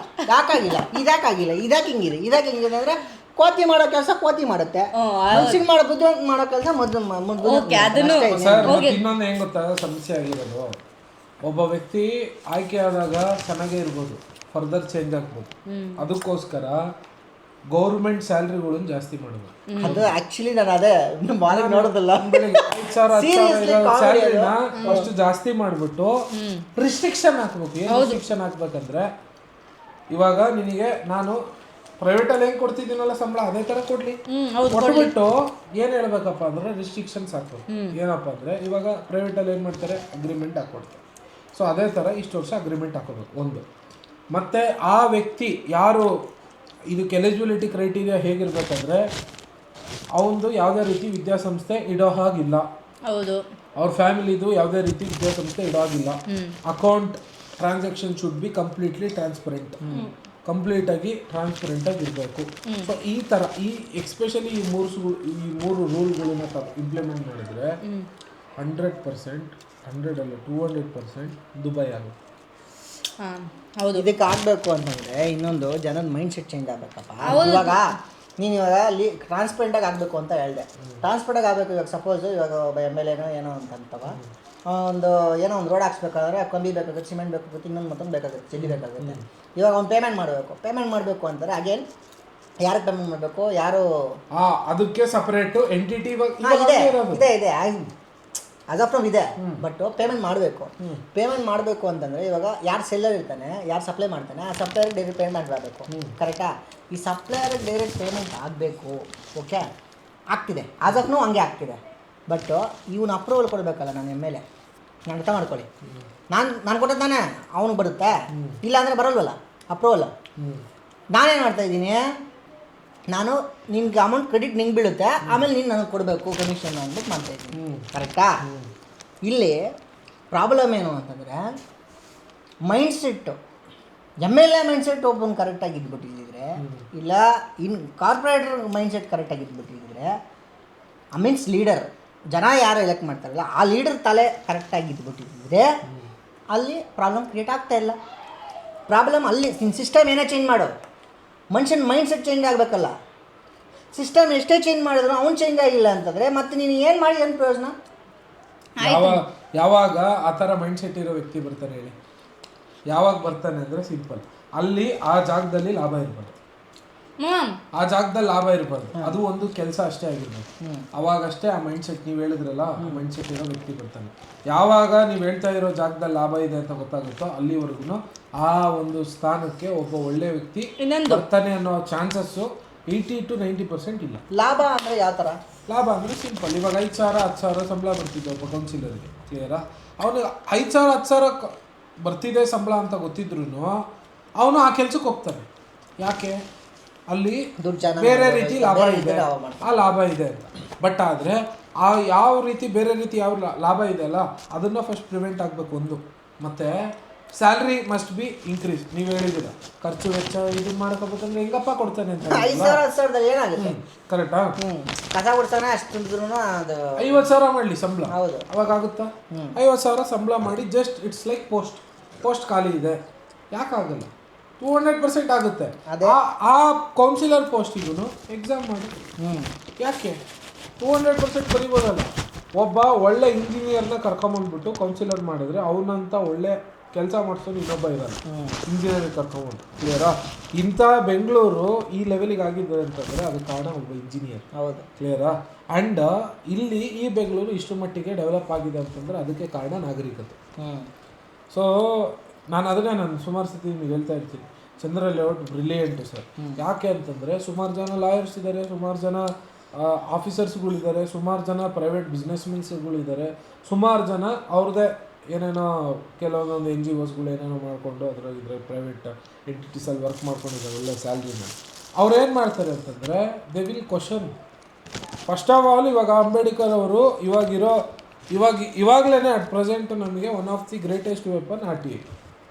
ಇದಾಕ್ ಹಿಂಗಿದೆ ಅಂದ್ರೆ ಕೋತಿ ಮಾಡೋ ಕೆಲಸ ಕೋತಿ ಮಾಡುತ್ತೆ, ಮನುಷ್ಯನ್ ಮಾಡೋ ಬುದ್ಧಿವಂತ ಮಾಡೋ ಕೆಲಸ ಇನ್ನೊಂದು ಹೆಂಗ್ ಗೊತ್ತಾ ಸಮಸ್ಯೆ ಆಗಿರೋದು, ಒಬ್ಬ ವ್ಯಕ್ತಿ ಆಯ್ಕೆ ಆದಾಗ ಚೆನ್ನಾಗೇ ಇರ್ಬೋದು, ಫರ್ದರ್ ಚೇಂಜ್ ಆಗ್ಬೋದು. ಅದಕ್ಕೋಸ್ಕರ ಗೌರ್ಮೆಂಟ್ ಸ್ಯಾಲ್ರಿಗಳನ್ನು ಜಾಸ್ತಿ ಮಾಡಬೇಕು. ಅದು ಆಕ್ಚುಲಿ ನಾನು ಅದೇ ನೋಡೋದಿಲ್ಲ, 5,000 ಸ್ಯಾಲ್ರಿನ ಅಷ್ಟು ಜಾಸ್ತಿ ಮಾಡಿಬಿಟ್ಟು ರಿಸ್ಟ್ರಿಕ್ಷನ್ ಹಾಕ್ಬೇಕು. ಏನು ರಿಸ್ಟ್ರಿಕ್ಷನ್ ಹಾಕ್ಬೇಕಂದ್ರೆ, ಇವಾಗ ನಿನಗೆ ನಾನು ಪ್ರೈವೇಟಲ್ಲಿ ಹೆಂಗೆ ಕೊಡ್ತಿದ್ದೀನಲ್ಲ ಸಂಬಳ ಅದೇ ಥರ ಕೊಟ್ಬಿಟ್ಟು ಏನು ಹೇಳ್ಬೇಕಪ್ಪ ಅಂದರೆ ರಿಸ್ಟ್ರಿಕ್ಷನ್ಸ್ ಹಾಕ್ಬೇಕು. ಏನಪ್ಪ ಅಂದರೆ ಇವಾಗ ಪ್ರೈವೇಟಲ್ಲಿ ಏನು ಮಾಡ್ತಾರೆ, ಅಗ್ರಿಮೆಂಟ್ ಹಾಕ್ಕೊಡ್ತಾರೆ. ಸೊ ಅದೇ ಥರ ಇಷ್ಟು ವರ್ಷ ಅಗ್ರಿಮೆಂಟ್ ಹಾಕೋಬೇಕು ಒಂದು. ಮತ್ತು ಆ ವ್ಯಕ್ತಿ ಯಾರು ಇದಕ್ಕೆ ಎಲಿಜಿಬಿಲಿಟಿ ಕ್ರೈಟೀರಿಯಾ ಹೇಗಿರ್ಬೇಕಂದ್ರೆ, ಅವನದು ಯಾವುದೇ ರೀತಿ ವಿದ್ಯಾಸಂಸ್ಥೆ ಇಡೋ ಹಾಗಿಲ್ಲ, ಅವ್ರ ಫ್ಯಾಮಿಲಿದು ಯಾವುದೇ ರೀತಿ ವಿದ್ಯಾಸಂಸ್ಥೆ ಇಡೋ ಹಾಗಿಲ್ಲ. Account transaction should be completely transparent, ಕಂಪ್ಲೀಟಾಗಿ ಟ್ರಾನ್ಸ್ಪರೆಂಟಾಗಿ ಇರಬೇಕು. ಸೊ ಈ ಥರ ಎಕ್ಸ್ಪೆಷಲಿ ಈ ಮೂರು ರೂಲ್ಗಳನ್ನ ಇಂಪ್ಲಿಮೆಂಟ್ ಮಾಡಿದರೆ 100%, 100 ಅಲ್ಲ 200% ದುಬೈ ಆಗುತ್ತೆ. ಹೌದು, ಇದಕ್ಕೆ ಆಗಬೇಕು ಅಂತಂದರೆ ಇನ್ನೊಂದು ಜನದ ಮೈಂಡ್ ಸೆಟ್ ಚೇಂಜ್ ಆಗಬೇಕಪ್ಪ. ಇವಾಗ ನೀನು ಟ್ರಾನ್ಸ್ಪರೆಂಟಾಗಿ ಆಗಬೇಕು ಅಂತ ಹೇಳಿದೆ. ಟ್ರಾನ್ಸ್ಪರೆಂಟಾಗಿ ಆಗಬೇಕು. ಇವಾಗ ಸಪೋಸು ಇವಾಗ ಒಬ್ಬ MLA ಏನೋ ಅಂತವ ಒಂದು ರೋಡ್ ಹಾಕ್ಸ್ಬೇಕಾದ್ರೆ ಕಂಬಿ ಬೇಕಾಗುತ್ತೆ, ಸಿಮೆಂಟ್ ಬೇಕಾಗುತ್ತೆ, ಇನ್ನೊಂದು ಮತ್ತೊಂದು ಬೇಕಾಗುತ್ತೆ, ಜಲ್ಲಿ ಬೇಕಾಗುತ್ತೆ. ಇವಾಗ ಅವ್ನು ಪೇಮೆಂಟ್ ಮಾಡಬೇಕು ಅಂತಾರೆ. ಅಗೇನ್ ಯಾರಿಗೆ ಪೇಮೆಂಟ್ ಮಾಡಬೇಕು, ಯಾರು ಅದಕ್ಕೆ ಸಪರೇಟು ಎಂಟಿಟಿ ಇದೆ ಆಸ್ ಆಫ್ ನೌ ಇದೆ. ಬಟ್ ಪೇಮೆಂಟ್ ಮಾಡಬೇಕು ಅಂತಂದರೆ ಇವಾಗ ಯಾರು ಸೆಲ್ಲರ್ ಇರ್ತಾನೆ, ಯಾರು ಸಪ್ಲೈ ಮಾಡ್ತಾನೆ, ಆ ಸಪ್ಲೈಯರ್ಗೆ ಡೈರೆಕ್ಟ್ ಪೇಮೆಂಟ್ ಮಾಡಬೇಕು. ಕರೆಕ್ಟಾ? ಈ ಸಪ್ಲೈಯರ್ಗೆ ಡೈರೆಕ್ಟ್ ಪೇಮೆಂಟ್ ಆಗಬೇಕು. ಓಕೆ, ಆಗ್ತಿದೆ, ಆಸ್ ಆಫ್ ನೌ ಹಂಗೆ ಆಗ್ತಿದೆ. ಬಟ್ ಇವನು ಅಪ್ರೂವಲ್ ಕೊಡಬೇಕಲ್ಲ ನನ್ನ MLA. ನಾನು ಅರ್ಥ ಮಾಡ್ಕೊಳ್ಳಿ, ನಾನು ಕೊಟ್ಟದ್ದು ತಾನೇ ಅವನು ಬರುತ್ತೆ, ಇಲ್ಲ ಅಂದರೆ ಬರಲ್ವಲ್ಲ ಅಪ್ರೂವಲ್. ನಾನೇನು ಮಾಡ್ತಾಯಿದ್ದೀನಿ, ನಾನು ನಿನ್ಗೆ ಅಮೌಂಟ್ ಕ್ರೆಡಿಟ್ ನಿಂಗೆ ಬೀಳುತ್ತೆ, ಆಮೇಲೆ ನೀನು ನನಗೆ ಕೊಡಬೇಕು ಕಮಿಷನ್ ಅಂದ್ಬಿಟ್ಟು ಮಾಡ್ತಾಯಿದ್ದೀನಿ. ಕರೆಕ್ಟಾ? ಇಲ್ಲಿ ಪ್ರಾಬ್ಲಮ್ ಏನು ಅಂತಂದರೆ ಮೈಂಡ್ಸೆಟ್ಟು, MLA ಮೈಂಡ್ಸೆಟ್ ಒಬ್ಬನು ಕರೆಕ್ಟಾಗಿ ಇದ್ಬಿಟ್ಟಿದ್ರೆ, ಇಲ್ಲ ಕಾರ್ಪೊರೇಟರ್ ಮೈಂಡ್ಸೆಟ್ ಕರೆಕ್ಟಾಗಿ ಇದ್ಬಿಟ್ಟಿದ್ರೆ, ಮೀನ್ಸ್ ಲೀಡರ್, ಜನ ಯಾರು ಎಲೆಕ್ಟ್ ಮಾಡ್ತಾರಲ್ಲ ಆ ಲೀಡರ್ ತಲೆ ಕರೆಕ್ಟಾಗಿ ಇದ್ಬಿಟ್ಟಿದ್ರೆ ಅಲ್ಲಿ ಪ್ರಾಬ್ಲಮ್ ಕ್ರಿಯೇಟ್ ಆಗ್ತಾ ಇಲ್ಲ. ಪ್ರಾಬ್ಲಮ್ ಅಲ್ಲಿ ಸಿಸ್ಟಮ್ ಏನೇ ಚೇಂಜ್ ಮಾಡೋ, ಮನುಷ್ಯನ ಮೈಂಡ್ ಸೆಟ್ ಚೇಂಜ್ ಆಗಬೇಕಲ್ಲ. ಸಿಸ್ಟಮ್ ಎಷ್ಟೇ ಚೇಂಜ್ ಮಾಡಿದ್ರು ಅವ್ನು ಚೇಂಜ್ ಆಗಿಲ್ಲ ಅಂತಂದರೆ ಮತ್ತೆ ನೀನು ಏನು ಮಾಡಿ ಏನು ಪ್ರಯೋಜನ? ಯಾವಾಗ ಆ ಥರ ಮೈಂಡ್ ಸೆಟ್ ಇರೋ ವ್ಯಕ್ತಿ ಬರ್ತಾನೆ ಹೇಳಿ, ಯಾವಾಗ ಬರ್ತಾನೆ ಅಂದರೆ ಸಿಂಪಲ್, ಅಲ್ಲಿ ಆ ಜಾಗದಲ್ಲಿ ಲಾಭ ಇರ್ಬಾರ್ದು, ಆ ಜಾಗದಲ್ಲಿ ಲಾಭ ಇರಬಾರ್ದು, ಅದು ಒಂದು ಕೆಲಸ ಅಷ್ಟೇ ಆಗಿರ್ಬೇಕು. ಅವಾಗಷ್ಟೇ ಆ ಮೈಂಡ್ ಸೆಟ್, ನೀವು ಹೇಳಿದ್ರಲ್ಲ, ಆ ಮೈಂಡ್ ಸೆಟ್ ಇರೋ ವ್ಯಕ್ತಿ ಬರ್ತಾನೆ. ಯಾವಾಗ ನೀವು ಹೇಳ್ತಾ ಇರೋ ಜಾಗದಲ್ಲಿ ಲಾಭ ಇದೆ ಅಂತ ಗೊತ್ತಾಗುತ್ತೋ ಅಲ್ಲಿವರೆಗೂ ಆ ಒಂದು ಸ್ಥಾನಕ್ಕೆ ಒಬ್ಬ ಒಳ್ಳೆ ವ್ಯಕ್ತಿ ಬರ್ತಾನೆ ಅನ್ನೋ ಚಾನ್ಸಸ್ಸು 80 to 90% ಇಲ್ಲ. ಲಾಭ ಅಂದರೆ ಯಾವ ಥರ? ಲಾಭ ಅಂದರೆ ಸಿಂಪಲ್, ಇವಾಗ 5,000 10,000 ಸಂಬಳ ಬರ್ತಿದ್ದೆ ಒಬ್ಬ ಕೌನ್ಸಿಲರ್ಗೆ, ಕ್ಲಿಯರಾ? ಅವನಿಗೆ 5,000 10,000 ಬರ್ತಿದೆ ಸಂಬಳ ಅಂತ ಗೊತ್ತಿದ್ರು ಅವನು ಆ ಕೆಲ್ಸಕ್ಕೆ ಹೋಗ್ತಾನೆ. ಯಾಕೆ? ಅಲ್ಲಿ ಬೇರೆ ರೀತಿ ಲಾಭ ಇದೆ, ಆ ಲಾಭ ಇದೆ ಅಂತ. ಬಟ್ ಆದರೆ ಆ ಯಾವ ರೀತಿ ಬೇರೆ ರೀತಿ ಯಾವ ಲಾಭ ಇದೆ ಅಲ್ಲ ಅದನ್ನು ಫಸ್ಟ್ ಪ್ರಿವೆಂಟ್ ಆಗಬೇಕು ಒಂದು. ಮತ್ತು ಸ್ಯಾಲ್ರಿ ಮಸ್ಟ್ ಬಿ ಇನ್ಕ್ರೀಸ್. ನೀವು ಹೇಳಿದ್ದೀರ ಖರ್ಚು ವೆಚ್ಚ ಇದನ್ನ ಮಾಡ್ಕೋಬೇಕಂದ್ರೆ ಹೆಂಗಪ್ಪ ಕೊಡ್ತಾನೆ ಅಂತ. 5,000 ಏನಾಗುತ್ತೆ? ಕರೆಕ್ಟಾ? ಕಸ ಕೊಡ್ತಾನೆ ಅಷ್ಟು 50,000 ಮಾಡಲಿ ಸಂಬಳ, ಅವಾಗ ಆಗುತ್ತಾ? 50,000 ಸಂಬಳ ಮಾಡಿ ಜಸ್ಟ್ ಇಟ್ಸ್ ಲೈಕ್ ಪೋಸ್ಟ್ ಖಾಲಿ ಇದೆ, ಯಾಕಾಗಲ್ಲ? 200% ಆಗುತ್ತೆ. ಆ ಕೌನ್ಸಿಲರ್ ಪೋಸ್ಟಿಗೂ ಎಕ್ಸಾಮ್ ಮಾಡಿ, ಯಾಕೆ 200% ಬರೀಬೋದಲ್ಲ? ಒಬ್ಬ ಒಳ್ಳೆ ಇಂಜಿನಿಯರ್ನ ಕರ್ಕೊಂಬಂದ್ಬಿಟ್ಟು ಕೌನ್ಸಿಲರ್ ಮಾಡಿದ್ರೆ ಅವನಂತ ಒಳ್ಳೆ ಕೆಲಸ ಮಾಡಿಸೋದು ಇನ್ನೊಬ್ಬ ಇರಲ್ಲ, ಇಂಜಿನಿಯರಿಂಗ್ ಕರ್ಕೊಂಬಂದು. ಕ್ಲಿಯರಾ? ಇಂಥ ಬೆಂಗಳೂರು ಈ ಲೆವೆಲಿಗೆ ಆಗಿದೆ ಅಂತಂದರೆ ಅದಕ್ಕೆ ಕಾರಣ ಒಬ್ಬ ಇಂಜಿನಿಯರ್. ಹೌದು, ಕ್ಲಿಯರಾ? ಆ್ಯಂಡ್ ಇಲ್ಲಿ ಈ ಬೆಂಗಳೂರು ಇಷ್ಟು ಮಟ್ಟಿಗೆ ಡೆವಲಪ್ ಆಗಿದೆ ಅಂತಂದರೆ ಅದಕ್ಕೆ ಕಾರಣ ನಾಗರಿಕತೆ. ಸೊ ನಾನು ಸುಮಾರು ಸತಿ ನಿಮಗೆ ಹೇಳ್ತಾ ಇರ್ತೀನಿ, ಚಂದ್ರ ಲೇಔಟ್ ಬ್ರಿಲಿಯಂಟು ಸರ್. ಯಾಕೆ ಅಂತಂದರೆ ಸುಮಾರು ಜನ ಲಾಯರ್ಸ್ ಇದ್ದಾರೆ, ಸುಮಾರು ಜನ ಆಫೀಸರ್ಸ್ಗಳಿದ್ದಾರೆ, ಸುಮಾರು ಜನ ಪ್ರೈವೇಟ್ ಬಿಸ್ನೆಸ್ಮೆನ್ಸ್ಗಳಿದ್ದಾರೆ, ಸುಮಾರು ಜನ ಅವ್ರದ್ದೇ ಏನೇನೋ ಕೆಲವೊಂದೊಂದು NGOsಗಳು ಏನೇನೋ ಮಾಡಿಕೊಂಡು ಇದ್ರೆ ಪ್ರೈವೇಟ್ ಎಂಟಿಟೀಸಲ್ಲಿ ವರ್ಕ್ ಮಾಡ್ಕೊಂಡಿದ್ದಾರೆ ಒಳ್ಳೆ ಸ್ಯಾಲ್ರಿನ. ಅವ್ರು ಏನು ಮಾಡ್ತಾರೆ ಅಂತಂದರೆ they will question first of all. ಇವಾಗ ಅಂಬೇಡ್ಕರ್ ಅವರು ಇವಾಗಲೇ ಅಟ್ ಪ್ರೆಸೆಂಟ್ ನಮಗೆ one of the greatest weapon RTI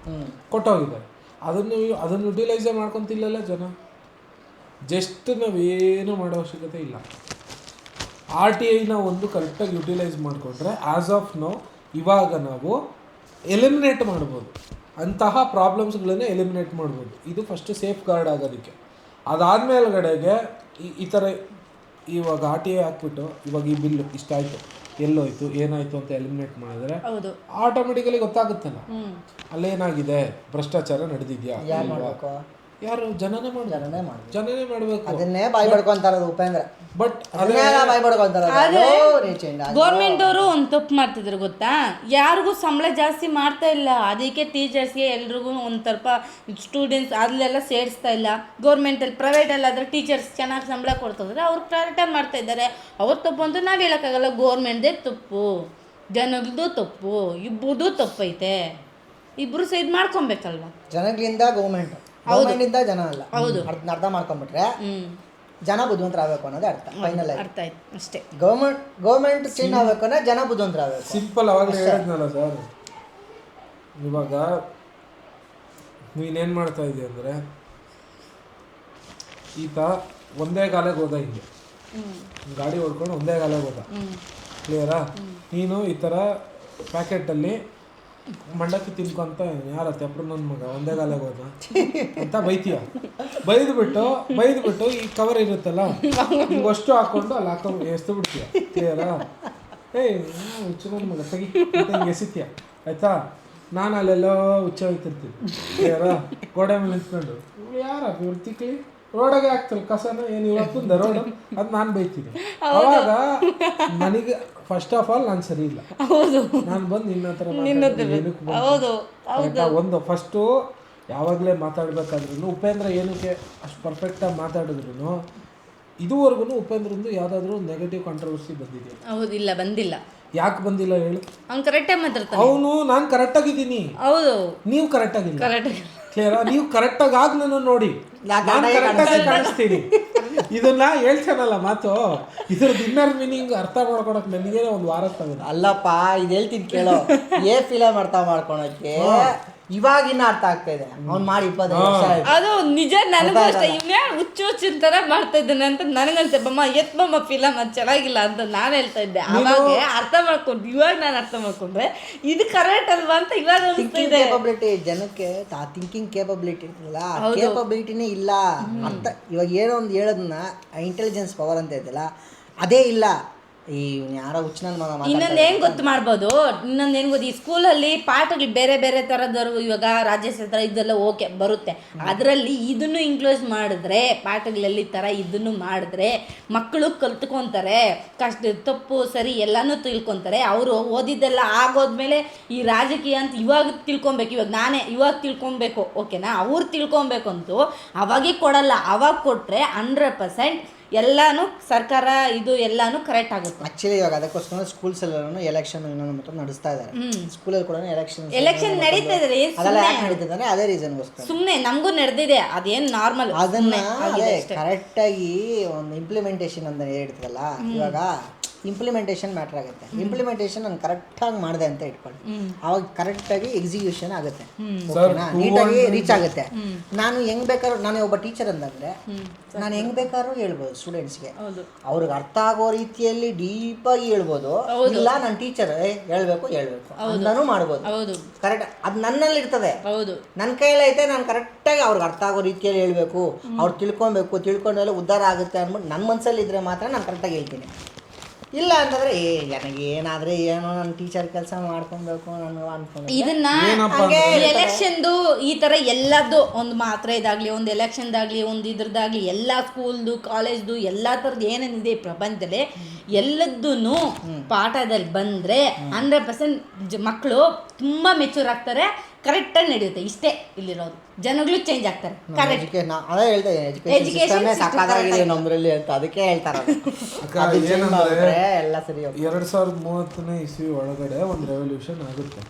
ಕೊಟ್ಟೋಗಿದ್ದಾರೆ. ಅದನ್ನು ಯುಟಿಲೈಸೇ ಮಾಡ್ಕೊತಿಲ್ಲಲ್ಲ ಜನ. ಜಸ್ಟ್ ನಾವೇನು ಮಾಡೋ ಅವಶ್ಯಕತೆ ಇಲ್ಲ. RTIನ ಒಂದು ಕರೆಕ್ಟಾಗಿ ಯುಟಿಲೈಸ್ ಮಾಡಿಕೊಂಡ್ರೆ ಆ್ಯಸ್ ಆಫ್ ನೋ ಇವಾಗ ನಾವು ಎಲಿಮಿನೇಟ್ ಮಾಡ್ಬೋದು, ಅಂತಹ ಪ್ರಾಬ್ಲಮ್ಸ್ಗಳನ್ನೇ ಎಲಿಮಿನೇಟ್ ಮಾಡ್ಬೋದು. ಇದು ಫಸ್ಟು ಸೇಫ್ ಗಾರ್ಡ್ ಆಗೋದಕ್ಕೆ. ಅದಾದಮೇಲ್ಗಡೆಗೆ ಈ ಥರ ಇವಾಗ RTI ಹಾಕ್ಬಿಟ್ಟು ಇವಾಗ ಈ ಬಿಲ್ಲು ಇಷ್ಟಾಯಿತು, ಎಲ್ಲೋಯ್ತು, ಏನಾಯಿತು ಅಂತ ಎಲಿಮಿನೇಟ್ ಮಾಡಿದ್ರೆ ಆಟೋಮೆಟಿಕಲಿ ಗೊತ್ತಾಗುತ್ತಲ್ಲ ಅಲ್ಲೇನಾಗಿದೆ, ಭ್ರಷ್ಟಾಚಾರ ನಡೆದಿದೆಯಾ. ಯಾರು ಜನನೇ ಮಾಡಬೇಕು. ಅದನ್ನೇ ಬಾಯ್ ಬಡ್ಕೊಂತಾರದು ಉಪೇಂದ್ರ. ಬಟ್ ಗೌರ್ಮೆಂಟ್ ಅವರು ಒಂದು ತಪ್ಪು ಮಾಡ್ತಿದ್ರು ಗೊತ್ತಾ, ಯಾರಿಗೂ ಸಂಬಳ ಜಾಸ್ತಿ ಮಾಡ್ತಾ ಇಲ್ಲ, ಅದಕ್ಕೆ ಟೀಚರ್ಸ್ಗೆ ಎಲ್ರಿಗೂ ಒಂದು ಸ್ವಲ್ಪ ಸ್ಟೂಡೆಂಟ್ಸ್ ಅಲ್ಲೆಲ್ಲ ಸೇರಿಸ್ತಾ ಇಲ್ಲ. ಗೌರ್ಮೆಂಟಲ್ಲಿ ಪ್ರೈವೇಟಲ್ಲಿ ಆದರೆ ಟೀಚರ್ಸ್ ಚೆನ್ನಾಗಿ ಸಂಬಳ ಕೊಡ್ತಿದ್ರೆ ಅವ್ರು ಕರೆಕ್ಟಾಗಿ ಮಾಡ್ತಾ ಇದ್ದಾರೆ. ಅವ್ರು ತಪ್ಪು ಅಂತ ನಾವು ಹೇಳೋಕ್ಕಾಗಲ್ಲ. ಗೌರ್ಮೆಂಟ್ದೇ ತಪ್ಪು, ಜನಗಳದ್ದು ತಪ್ಪು, ಇಬ್ಬರದು ತಪ್ಪೈತೆ. ಇಬ್ಬರು ಸೈಡ್ ಮಾಡ್ಕೊಬೇಕಲ್ವ. ಜನಗಳಿಂದ ಗೌರ್ಮೆಂಟಿಂದ ಜನ ಅಲ್ಲ. ಹೌದು, ಅರ್ಥ ಮಾಡ್ಕೊಂಡ್ಬಿಟ್ರೆ ಜನ ಬುದ್ಧಿವಂತರಾಗಬೇಕು ಅನ್ನೋದೇ ಅರ್ಥ. ಫೈನಲ್ ಅರ್ಥ ಆಯ್ತು ಅಷ್ಟೇ. ಗೌರ್ಮೆಂಟ್ ಚೇಂಜ್ ಆಗಬೇಕು ಅಂದ್ರೆ ಜನ ಬುದ್ಧಿವಂತರಾಗಬೇಕು. ಸಿಂಪಲ್ ಅವಾಗಲೇ ಹೇಳಿದ್ನಲ್ಲ ಸರ್. ಇವಾಗ ನೀನೇನು ಮಾಡ್ತಾ ಇದೀಯ ಅಂದರೆ, ಈತ ಒಂದೇ ಗಾಲೆಗೆ ಹೋದ, ಹಿಂಗೆ ಗಾಡಿ ಹೊಡ್ಕೊಂಡು ಒಂದೇ ಗಾಲೆಗೆ ಹೋದ, ಕ್ಲಿಯರಾ? ನೀನು ಈ ಥರ ಪ್ಯಾಕೆಟಲ್ಲಿ ಮಂಡಕ್ಕಿ ತಿನ್ಕೊಂತ ಯಾರ ತೆಪ್ರ ನನ್ನ ಮಗ ಒಂದೇ ಗಾಲೆಗೆ ಹೋದ ಅಂತ ಬೈದ್ಬಿಟ್ಟು ಈ ಕವರ್ ಇರುತ್ತಲ್ಲ ಇವಷ್ಟು ಹಾಕ್ಕೊಂಡು ಅಲ್ಲಿ ಎಸ್ತು ಬಿಡ್ತೀಯ, ಕ್ಲಿಯರಾ? ಹುಚ್ಚು ನನ್ನ ಮಗ ತೆಗಿ ಹಿಂಗೆ ಎಸಿತೀಯ, ಆಯ್ತಾ? ನಾನು ಅಲ್ಲೆಲ್ಲೋ ಹುಚ್ಚ ಹೋಯ್ತಿರ್ತೀನಿ, ಕ್ಲಿಯರಾ? ಗೋಡೆ ಮೇಲೆ ನಿಂತ್ಕೊಂಡು ಯಾರಪ್ಪ ಇವ್ರು ತಿಕ್ಲಿ ರೋಡಾಗೆ ಆಗ್ತಲ್ಲ ಕಸನ, ಏನು ಇವತ್ತುಂದ ರೋಡು, ಅದು ನಾನು ಬೈತೀನಿ. ಅವಾಗ ನನಗೆ ಫಸ್ಟ್ ಆಫ್ ಆಲ್ ನಾನು ಸರಿ ಇಲ್ಲ. ನಾನು ಬಂದು ನಿನ್ನ ಹತ್ರ ಒಂದು ಫಸ್ಟು ಯಾವಾಗಲೇ ಮಾತಾಡ್ಬೇಕಾದ್ರೂ ಉಪೇಂದ್ರ ಏನಕ್ಕೆ ಅಷ್ಟು ಪರ್ಫೆಕ್ಟಾಗಿ ಮಾತಾಡಿದ್ರು ಇದುವರೆಗೂ ಉಪೇಂದ್ರಂದು ಯಾವುದಾದ್ರೂ ನೆಗೆಟಿವ್ ಕಾಂಟ್ರವರ್ಸಿ ಬಂದಿದೆ? ಹೌದಿಲ್ಲ, ಬಂದಿಲ್ಲ. ಯಾಕೆ ಬಂದಿಲ್ಲ ಹೇಳು? ಅವ್ನು ಕರೆಕ್ಟಾಗಿ ಮಾತಾಡ್ತಾನೆ. ಅವನು ನಾನು ಕರೆಕ್ಟಾಗಿದ್ದೀನಿ, ಹೌದು, ನೀವು ಕರೆಕ್ಟಾಗಿಲ್ಲ. ಕ್ಲಿಯರಾ? ನೀವು ಕರೆಕ್ಟಾಗಿ ಆಗ ನಾನು ನೋಡಿ, ನಾನು ಕರೆಕ್ಟಾಗಿ ಕಾಣಿಸ್ತೀನಿ. ಇದನ್ನ ಹೇಳ್ತಾನಲ್ಲ ಮಾತು, ಇದ್ರದ್ದು ಇನ್ನರ್ ಮೀನಿಂಗ್ ಅರ್ಥ ಮಾಡ್ಕೊಳಕ್ ನನಗೆ ಒಂದು ವಾರ ತಗೊಂಡು. ಅಲ್ಲಪ್ಪ, ಇದು ಹೇಳ್ತೀನಿ ಕೇಳೋ. ಫಿಲಮ್ ಅರ್ಥ ಮಾಡ್ಕೊಳಕ್ಕೆ ಇವಾಗಿನ ಅರ್ಥ ಆಗ್ತಾ ಇದೆ. ಅವ್ನು ಮಾಡಿ 25 ವರ್ಷ ಆಯ್ತು. ಅದು ನಿಜ. ನನಗೂ ಅಷ್ಟೇ, ಇವನೇ ಹುಚ್ಚಿನ ಥರ ಮಾಡ್ತಾ ಇದ್ದಾನೆ ಅಂತ ನನಗನ್ಸೆ. ಬಮ್ಮ ಫಿಲಮ್ ಅದು ಚೆನ್ನಾಗಿಲ್ಲ ಅಂತ ನಾನು ಹೇಳ್ತಾ ಇದ್ದೆ. ಅವಾಗ ಅರ್ಥ ಮಾಡ್ಕೊಂಡು ಇವಾಗ ನಾನು ಅರ್ಥ ಮಾಡ್ಕೊಂಡ್ರೆ ಇದು ಕರೆಕ್ಟ್ ಅಲ್ವಾ ಅಂತ ಇವಾಗ ಕೇಪಬಿಲಿಟಿ ಜನಕ್ಕೆ ಥಿಂಕಿಂಗ್ ಕೇಪಬಿಲಿಟಿ ಇರ್ತಲ್ಲ, ಕೇಪಬಿಲಿಟಿನೇ ಇಲ್ಲ. ಅರ್ಥ ಇವಾಗ ಏನೋ ಒಂದು ಹೇಳೋದನ್ನ ಇಂಟೆಲಿಜೆನ್ಸ್ ಪವರ್ ಅಂತ ಇದೆಯಲ್ಲ, ಅದೇ ಇಲ್ಲ. ಈ ಯಾರೋ ಹುಚ್ಚಿನ ಮಗ ಇನ್ನೊಂದು ಏನು ಗೊತ್ತು ಮಾಡ್ಬೋದು, ಇನ್ನೊಂದು ಏನು ಗೊತ್ತು, ಈ ಸ್ಕೂಲಲ್ಲಿ ಪಾಠಗಳು ಬೇರೆ ಬೇರೆ ಥರದವರು ಇವಾಗ ರಾಜ್ಯಸ್ಥರ ಥರ ಇದೆಲ್ಲ ಓಕೆ ಬರುತ್ತೆ. ಅದರಲ್ಲಿ ಇದನ್ನು ಇನ್ಕ್ಲೂಸ್ ಮಾಡಿದ್ರೆ, ಪಾಠಗಳಲ್ಲಿ ಥರ ಇದನ್ನು ಮಾಡಿದ್ರೆ ಮಕ್ಕಳು ಕಲ್ತ್ಕೊತಾರೆ, ತಪ್ಪು ಸರಿ ಎಲ್ಲನೂ ತಿಳ್ಕೊತಾರೆ. ಅವರು ಓದಿದ್ದೆಲ್ಲ ಆಗೋದ್ಮೇಲೆ ಈ ರಾಜಕೀಯ ಅಂತ ಇವಾಗ ತಿಳ್ಕೊಬೇಕು, ಇವಾಗ ತಿಳ್ಕೊಬೇಕು, ಓಕೆನಾ? ಅವ್ರು ತಿಳ್ಕೊಬೇಕು ಅಂತೂ ಅವಾಗೇ ಕೊಡಲ್ಲ. ಅವಾಗ ಕೊಟ್ಟರೆ 100% ಎಲ್ಲಾನು ಸರ್ಕಾರ ಇದು ಎಲ್ಲಾನು ಕರೆಕ್ಟ್ ಆಗುತ್ತೆ. ಆಕ್ಚುಲಿ ಇವಾಗ ಅದಕ್ಕೋಸ್ಕರ ಸ್ಕೂಲ್ಸ್ ಎಲ್ಲಾನು ಎಲೆಕ್ಷನ್ ಇನ್ನೊಂದು ನಡೆಸ್ತಾ ಇದ್ದಾರೆ. ಸ್ಕೂಲಲ್ಲಿ ಕೂಡ ಎಲೆಕ್ಷನ್ ನಡೀತಾ ಇದೆ. ಅದೆಲ್ಲ ಯಾಕೆ ನಡೀತಿದೆ? ಅದೇ ರೀಸನ್ಗೋಸ್ಕರ. ಸುಮ್ಮನೆ ನಮಗೂ ನಡೆದಿದೆ, ಅದೇನು ನಾರ್ಮಲ್. ಅದನ್ನ ಕರೆಕ್ಟಾಗಿ ಒಂದು ಇಂಪ್ಲಿಮೆಂಟೇಷನ್ ಅಂತ ಹೇಳ್ತದಲ್ಲ, ಇವಾಗ ಇಂಪ್ಲಿಮೆಂಟೇಷನ್ ಮ್ಯಾಟ್ರ್ ಆಗುತ್ತೆ. ಇಂಪ್ಲಿಮೆಂಟೇಷನ್ ನಾನು ಕರೆಕ್ಟಾಗಿ ಮಾಡಿದೆ ಅಂತ ಇಟ್ಕೊಳ್ಳಿ, ಅವಾಗ ಕರೆಕ್ಟಾಗಿ ಎಕ್ಸಿಕ್ಯೂಷನ್ ಆಗುತ್ತೆ, ನೀಟಾಗಿ ರೀಚ್ ಆಗುತ್ತೆ. ನಾನು ಹೆಂಗ್ ಬೇಕಾದ್ರೂ, ನಾನು ಒಬ್ಬ ಟೀಚರ್ ಅಂತಂದ್ರೆ ನಾನು ಹೆಂಗ್ ಬೇಕಾದ್ರೂ ಹೇಳ್ಬೋದು ಸ್ಟೂಡೆಂಟ್ಸ್ಗೆ, ಅವ್ರಿಗೆ ಅರ್ಥ ಆಗೋ ರೀತಿಯಲ್ಲಿ ಡೀಪಾಗಿ ಹೇಳ್ಬೋದು. ಇಲ್ಲ ನಾನು ಟೀಚರ್ ಹೇಳ್ಬೇಕು ನಾನು ಮಾಡ್ಬೋದು, ಕರೆಕ್ಟ್. ಅದು ನನ್ನಲ್ಲಿ ಇರ್ತದೆ, ನನ್ನ ಕೈಯಲ್ಲಿ ಐತೆ. ನಾನು ಕರೆಕ್ಟಾಗಿ ಅವ್ರಿಗೆ ಅರ್ಥ ಆಗೋ ರೀತಿಯಲ್ಲಿ ಹೇಳ್ಬೇಕು, ಅವ್ರು ತಿಳ್ಕೊಂಡೆಲ್ಲ ಉದ್ಧಾರ ಆಗುತ್ತೆ ಅಂದ್ಬಿಟ್ಟು ನನ್ನ ಮನಸ್ಸಲ್ಲಿ ಇದ್ರೆ ಮಾತ್ರ ನಾನು ಕರೆಕ್ಟಾಗಿ ಹೇಳ್ತೀನಿ. ಇಲ್ಲ ಅಂತಂದ್ರೆ ನನಗೇನಾದ್ರೆ ಏನೋ ನಾನು ಟೀಚರ್ ಕೆಲಸ ಮಾಡ್ಕೊಬೇಕು ನಾನು ಅನ್ಕೊಂಡು ಇದನ್ನ ಎಲೆಕ್ಷನ್ದು ಈ ತರ ಎಲ್ಲದ್ದು ಒಂದು ಮಾತ್ರ ಇದಾಗ್ಲಿ, ಒಂದು ಎಲೆಕ್ಷನ್ದಾಗ್ಲಿ, ಒಂದು ಇದ್ರದ್ದಾಗ್ಲಿ, ಎಲ್ಲ ಸ್ಕೂಲ್ದು ಕಾಲೇಜ್ದು ಎಲ್ಲ ಥರದ್ದು ಏನೇನಿದೆ ಪ್ರಪಂಚದಲ್ಲಿ ಎಲ್ಲದೂ ಪಾಠದಲ್ಲಿ ಬಂದ್ರೆ 100% ಮಕ್ಕಳು ತುಂಬಾ ಮೆಚೂರ್ ಆಗ್ತಾರೆ, ಕರೆಕ್ಟಾಗಿ ನಡೆಯುತ್ತೆ. ಇಷ್ಟೇ ಇಲ್ಲಿರೋದು. ಜನಗಳು ಚೇಂಜ್ ಆಗ್ತಾರೆ. ಕರೆಕ್ಟ್. ಅದೇ ಹೇಳ್ತಾ ಎಜುಕೇಶನ್ ಸಾಕಾಗಿದೆ ನಮ್ಮಲ್ಲಿ ಅಂತ, ಅದಕ್ಕೆ ಹೇಳ್ತಾರೆ ಎಲ್ಲ ಸರಿ. 2030ನೇ ಇಸ್ವಿ ಒಳಗಡೆ ಒಂದು ರೆವಲ್ಯೂಷನ್ ಆಗುತ್ತೆ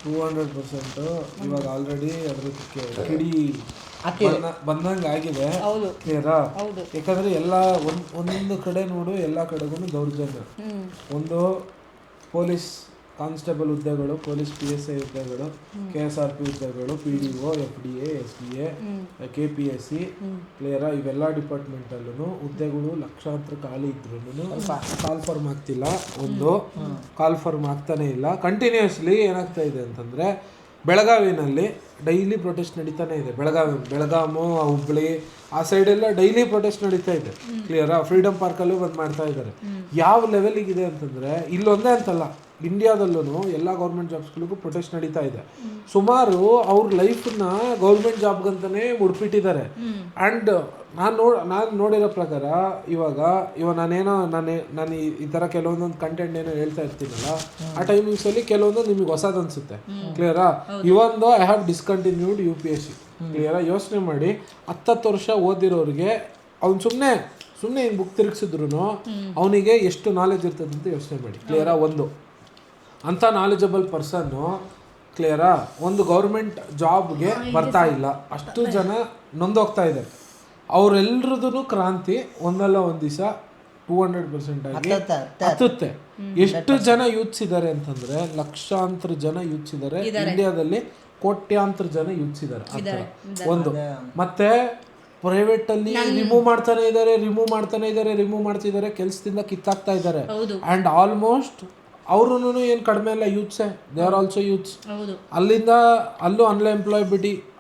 200%. ಇವಾಗ ಆಲ್ರೆಡಿ ಅದ್ರ ಕಿಡಿ ಬಂದಂಗೆ ಆಗಿದೆ, ಕ್ಲಿಯರಾ? ಯಾಕಂದ್ರೆ ಎಲ್ಲ ಒಂದೊಂದು ಕಡೆ ನೋಡು, ಎಲ್ಲ ಕಡೆಗೂ ದೌರ್ಜನ್ಯ. ಒಂದು ಪೊಲೀಸ್ ಕಾನ್ಸ್ಟೇಬಲ್ ಹುದ್ದೆಗಳು, ಪೊಲೀಸ್ PSI ಹುದ್ದೆಗಳು, KSRP ಹುದ್ದೆಗಳು, PDO, FDA, SDA, KPSC, ಕ್ಲಿಯರಾ, ಇವೆಲ್ಲ ಡಿಪಾರ್ಟ್ಮೆಂಟಲ್ಲೂ ಹುದ್ದೆಗಳು ಲಕ್ಷಾಂತರ ಖಾಲಿ ಇದ್ರೂ ಕಾಲ್ ಫಾರ್ಮ್ ಆಗ್ತಿಲ್ಲ. ಒಂದು ಕಾಲ್ ಫಾರ್ಮ್ ಆಗ್ತಾನೆ ಇಲ್ಲ. ಕಂಟಿನ್ಯೂಸ್ಲಿ ಏನಾಗ್ತಾ ಇದೆ ಅಂತಂದರೆ ಬೆಳಗಾವಿನಲ್ಲಿ ಡೈಲಿ ಪ್ರೊಟೆಸ್ಟ್ ನಡೀತಾನೆ ಇದೆ. ಬೆಳಗಾಮು, ಹುಬ್ಬಳ್ಳಿ ಆ ಸೈಡೆಲ್ಲ ಡೈಲಿ ಪ್ರೊಟೆಸ್ಟ್ ನಡೀತಾ ಇದೆ. ಕ್ಲಿಯರಾ, ಫ್ರೀಡಮ್ ಪಾರ್ಕಲ್ಲೂ ಬಂದು ಮಾಡ್ತಾ ಇದ್ದಾರೆ. ಯಾವ ಲೆವೆಲಿಗಿದೆ ಅಂತಂದರೆ ಇಲ್ಲೊಂದೇ ಅಂತಲ್ಲ, ಇಂಡಿಯಾದಲ್ಲೂ ಎಲ್ಲ ಗೌರ್ಮೆಂಟ್ ಜಾಬ್ಸ್ಗಳಿಗೂ ಪ್ರೊಟೆಸ್ಟ್ ನಡೀತಾ ಇದೆ. ಸುಮಾರು ಅವ್ರ ಲೈಫನ್ನ ಗೌರ್ಮೆಂಟ್ ಜಾಬ್ಗಂತಲೇ ಮುಡ್ಪಿಟ್ಟಿದ್ದಾರೆ. ಆ್ಯಂಡ್ ನಾನು ನೋಡಿರೋ ಪ್ರಕಾರ ಇವಾಗ ನಾನು ಈ ಥರ ಕೆಲವೊಂದೊಂದು ಕಂಟೆಂಟ್ ಏನೋ ಹೇಳ್ತಾ ಇರ್ತೀನಲ್ಲ, ಆ ಟೈಮಿಂಗ್ಸಲ್ಲಿ ಕೆಲವೊಂದು ನಿಮಗೆ ಹೊಸದು ಅನಿಸುತ್ತೆ. ಕ್ಲಿಯರಾ, ಇವೊಂದು ಐ ಹ್ಯಾವ್ ಡಿಸ್ಕಂಟಿನ್ಯೂಡ್ UPSC. ಕ್ಲಿಯರಾ, ಯೋಚನೆ ಮಾಡಿ 10 ವರ್ಷ ಓದಿರೋರಿಗೆ ಅವ್ನು ಸುಮ್ಮನೆ ಹಿಂಗೆ ಬುಕ್ ತಿರುಗಿಸಿದ್ರು ಅವನಿಗೆ ಎಷ್ಟು ನಾಲೆಜ್ ಇರ್ತದೆ ಅಂತ ಯೋಚನೆ ಮಾಡಿ. ಕ್ಲಿಯರಾ, ಒಂದು ಅಂಥ ನಾಲೆಜಬಲ್ ಪರ್ಸನ್ನು ಕ್ಲಿಯರಾ ಒಂದು ಗೌರ್ಮೆಂಟ್ ಜಾಬ್ಗೆ ಬರ್ತಾ ಇಲ್ಲ. ಅಷ್ಟು ಜನ ನೊಂದೋಗ್ತಾ ಇದ್ದಾರೆ. ಅವರೆಲ್ಲರದ್ದು ಕ್ರಾಂತಿ ಒಂದಲ್ಲ ಒಂದು ದಿವಸ 200% ಆಗಿ ಹತ್ತುತ್ತೆ. ಎಷ್ಟು ಜನ ಯೂತ್ಸ್ ಇದ್ದಾರೆ ಅಂತಂದ್ರೆ ಲಕ್ಷಾಂತರ ಜನ ಯೂತ್ಸ್ ಇದ್ದಾರೆ ಇಂಡಿಯಾದಲ್ಲಿ, ಕೋಟ್ಯಾಂತರ ಜನ ಯೂತ್ಸ್ ಇದ್ದಾರೆ. ಒಂದು ಮತ್ತೆ ಪ್ರೈವೇಟ್ ಅಲ್ಲಿ ರಿಮೂವ್ ಮಾಡ್ತಿದ್ದಾರೆ, ಕೆಲಸದಿಂದ ಕಿತ್ತಾಕ್ತಾ ಇದ್ದಾರೆ. ಅಂಡ್ ಆಲ್ಮೋಸ್ಟ್ ಅವ್ರೂ ಏನು ಕಡಿಮೆ ಇಲ್ಲ, ಯೂತ್ಸೇ, ದೇ ಆರ್ ಆಲ್ಸೋ ಯೂತ್ಸ್. ಅಲ್ಲಿಂದ ಅಲ್ಲೂ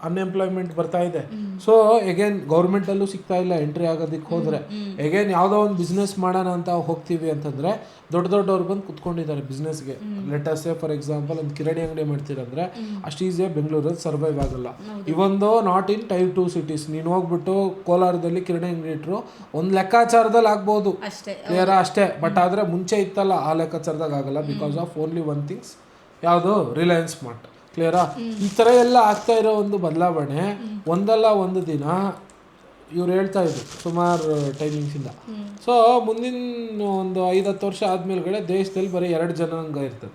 ಅನ್ಎಂಪ್ಲಾಯ್ಮೆಂಟ್ ಬರ್ತಾ ಇದೆ. ಸೊ ಎಗೇನ್ ಗೌರ್ಮೆಂಟಲ್ಲೂ ಸಿಗ್ತಾ ಇಲ್ಲ ಎಂಟ್ರಿ ಆಗೋದಕ್ಕೆ ಹೋದರೆ. ಎಗೇನ್ ಯಾವುದೋ ಒಂದು ಬಿಸ್ನೆಸ್ ಮಾಡೋಣ ಅಂತ ಹೋಗ್ತೀವಿ ಅಂತಂದರೆ ದೊಡ್ಡವ್ರು ಬಂದು ಕುತ್ಕೊಂಡಿದ್ದಾರೆ ಬಿಸ್ನೆಸ್ಗೆ. ಲೆಟಸ್ ಸೇ ಫಾರ್ ಎಕ್ಸಾಂಪಲ್ ಒಂದು ಕಿರಾಣಿ ಅಂಗಡಿ ಮಾಡ್ತೀರಂದ್ರೆ ಅಷ್ಟು ಈಸಿಯಾಗಿ ಬೆಂಗಳೂರಲ್ಲಿ ಸರ್ವೈವ್ ಆಗಲ್ಲ. ಇವೊಂದು ನಾಟ್ ಇನ್ ಟೈರ್ 2 ಸಿಟೀಸ್. ನೀನು ಹೋಗ್ಬಿಟ್ಟು ಕೋಲಾರದಲ್ಲಿ ಕಿರಾಣಿ ಅಂಗಡಿ ಇಟ್ಟರು ಒಂದು ಲೆಕ್ಕಾಚಾರದಲ್ಲಿ ಆಗ್ಬೋದು, ಕ್ಲಿಯರಾ, ಅಷ್ಟೇ. ಬಟ್ ಆದರೆ ಮುಂಚೆ ಇತ್ತಲ್ಲ, ಆ ಲೆಕ್ಕಾಚಾರದಾಗ ಆಗಲ್ಲ. Because of only one things, ಯಾವುದು, ರಿಲಯನ್ಸ್ ಸ್ಮಾರ್ಟ್. ಕ್ಲಿಯರಾ, ಈ ಥರ ಎಲ್ಲ ಆಗ್ತಾ ಇರೋ ಒಂದು ಬದಲಾವಣೆ ಒಂದಲ್ಲ ಒಂದು ದಿನ ಇವ್ರು ಹೇಳ್ತಾ ಇದ್ರು ಸುಮಾರು ಟೈಮಿಂಗ್ಸಿಂದ. ಸೊ ಮುಂದಿನ ಒಂದು 5-10 ವರ್ಷ ಆದ್ಮೇಲೆ ದೇಶದಲ್ಲಿ ಬರೀ 2 ಜನಾಂಗ ಇರ್ತದೆ.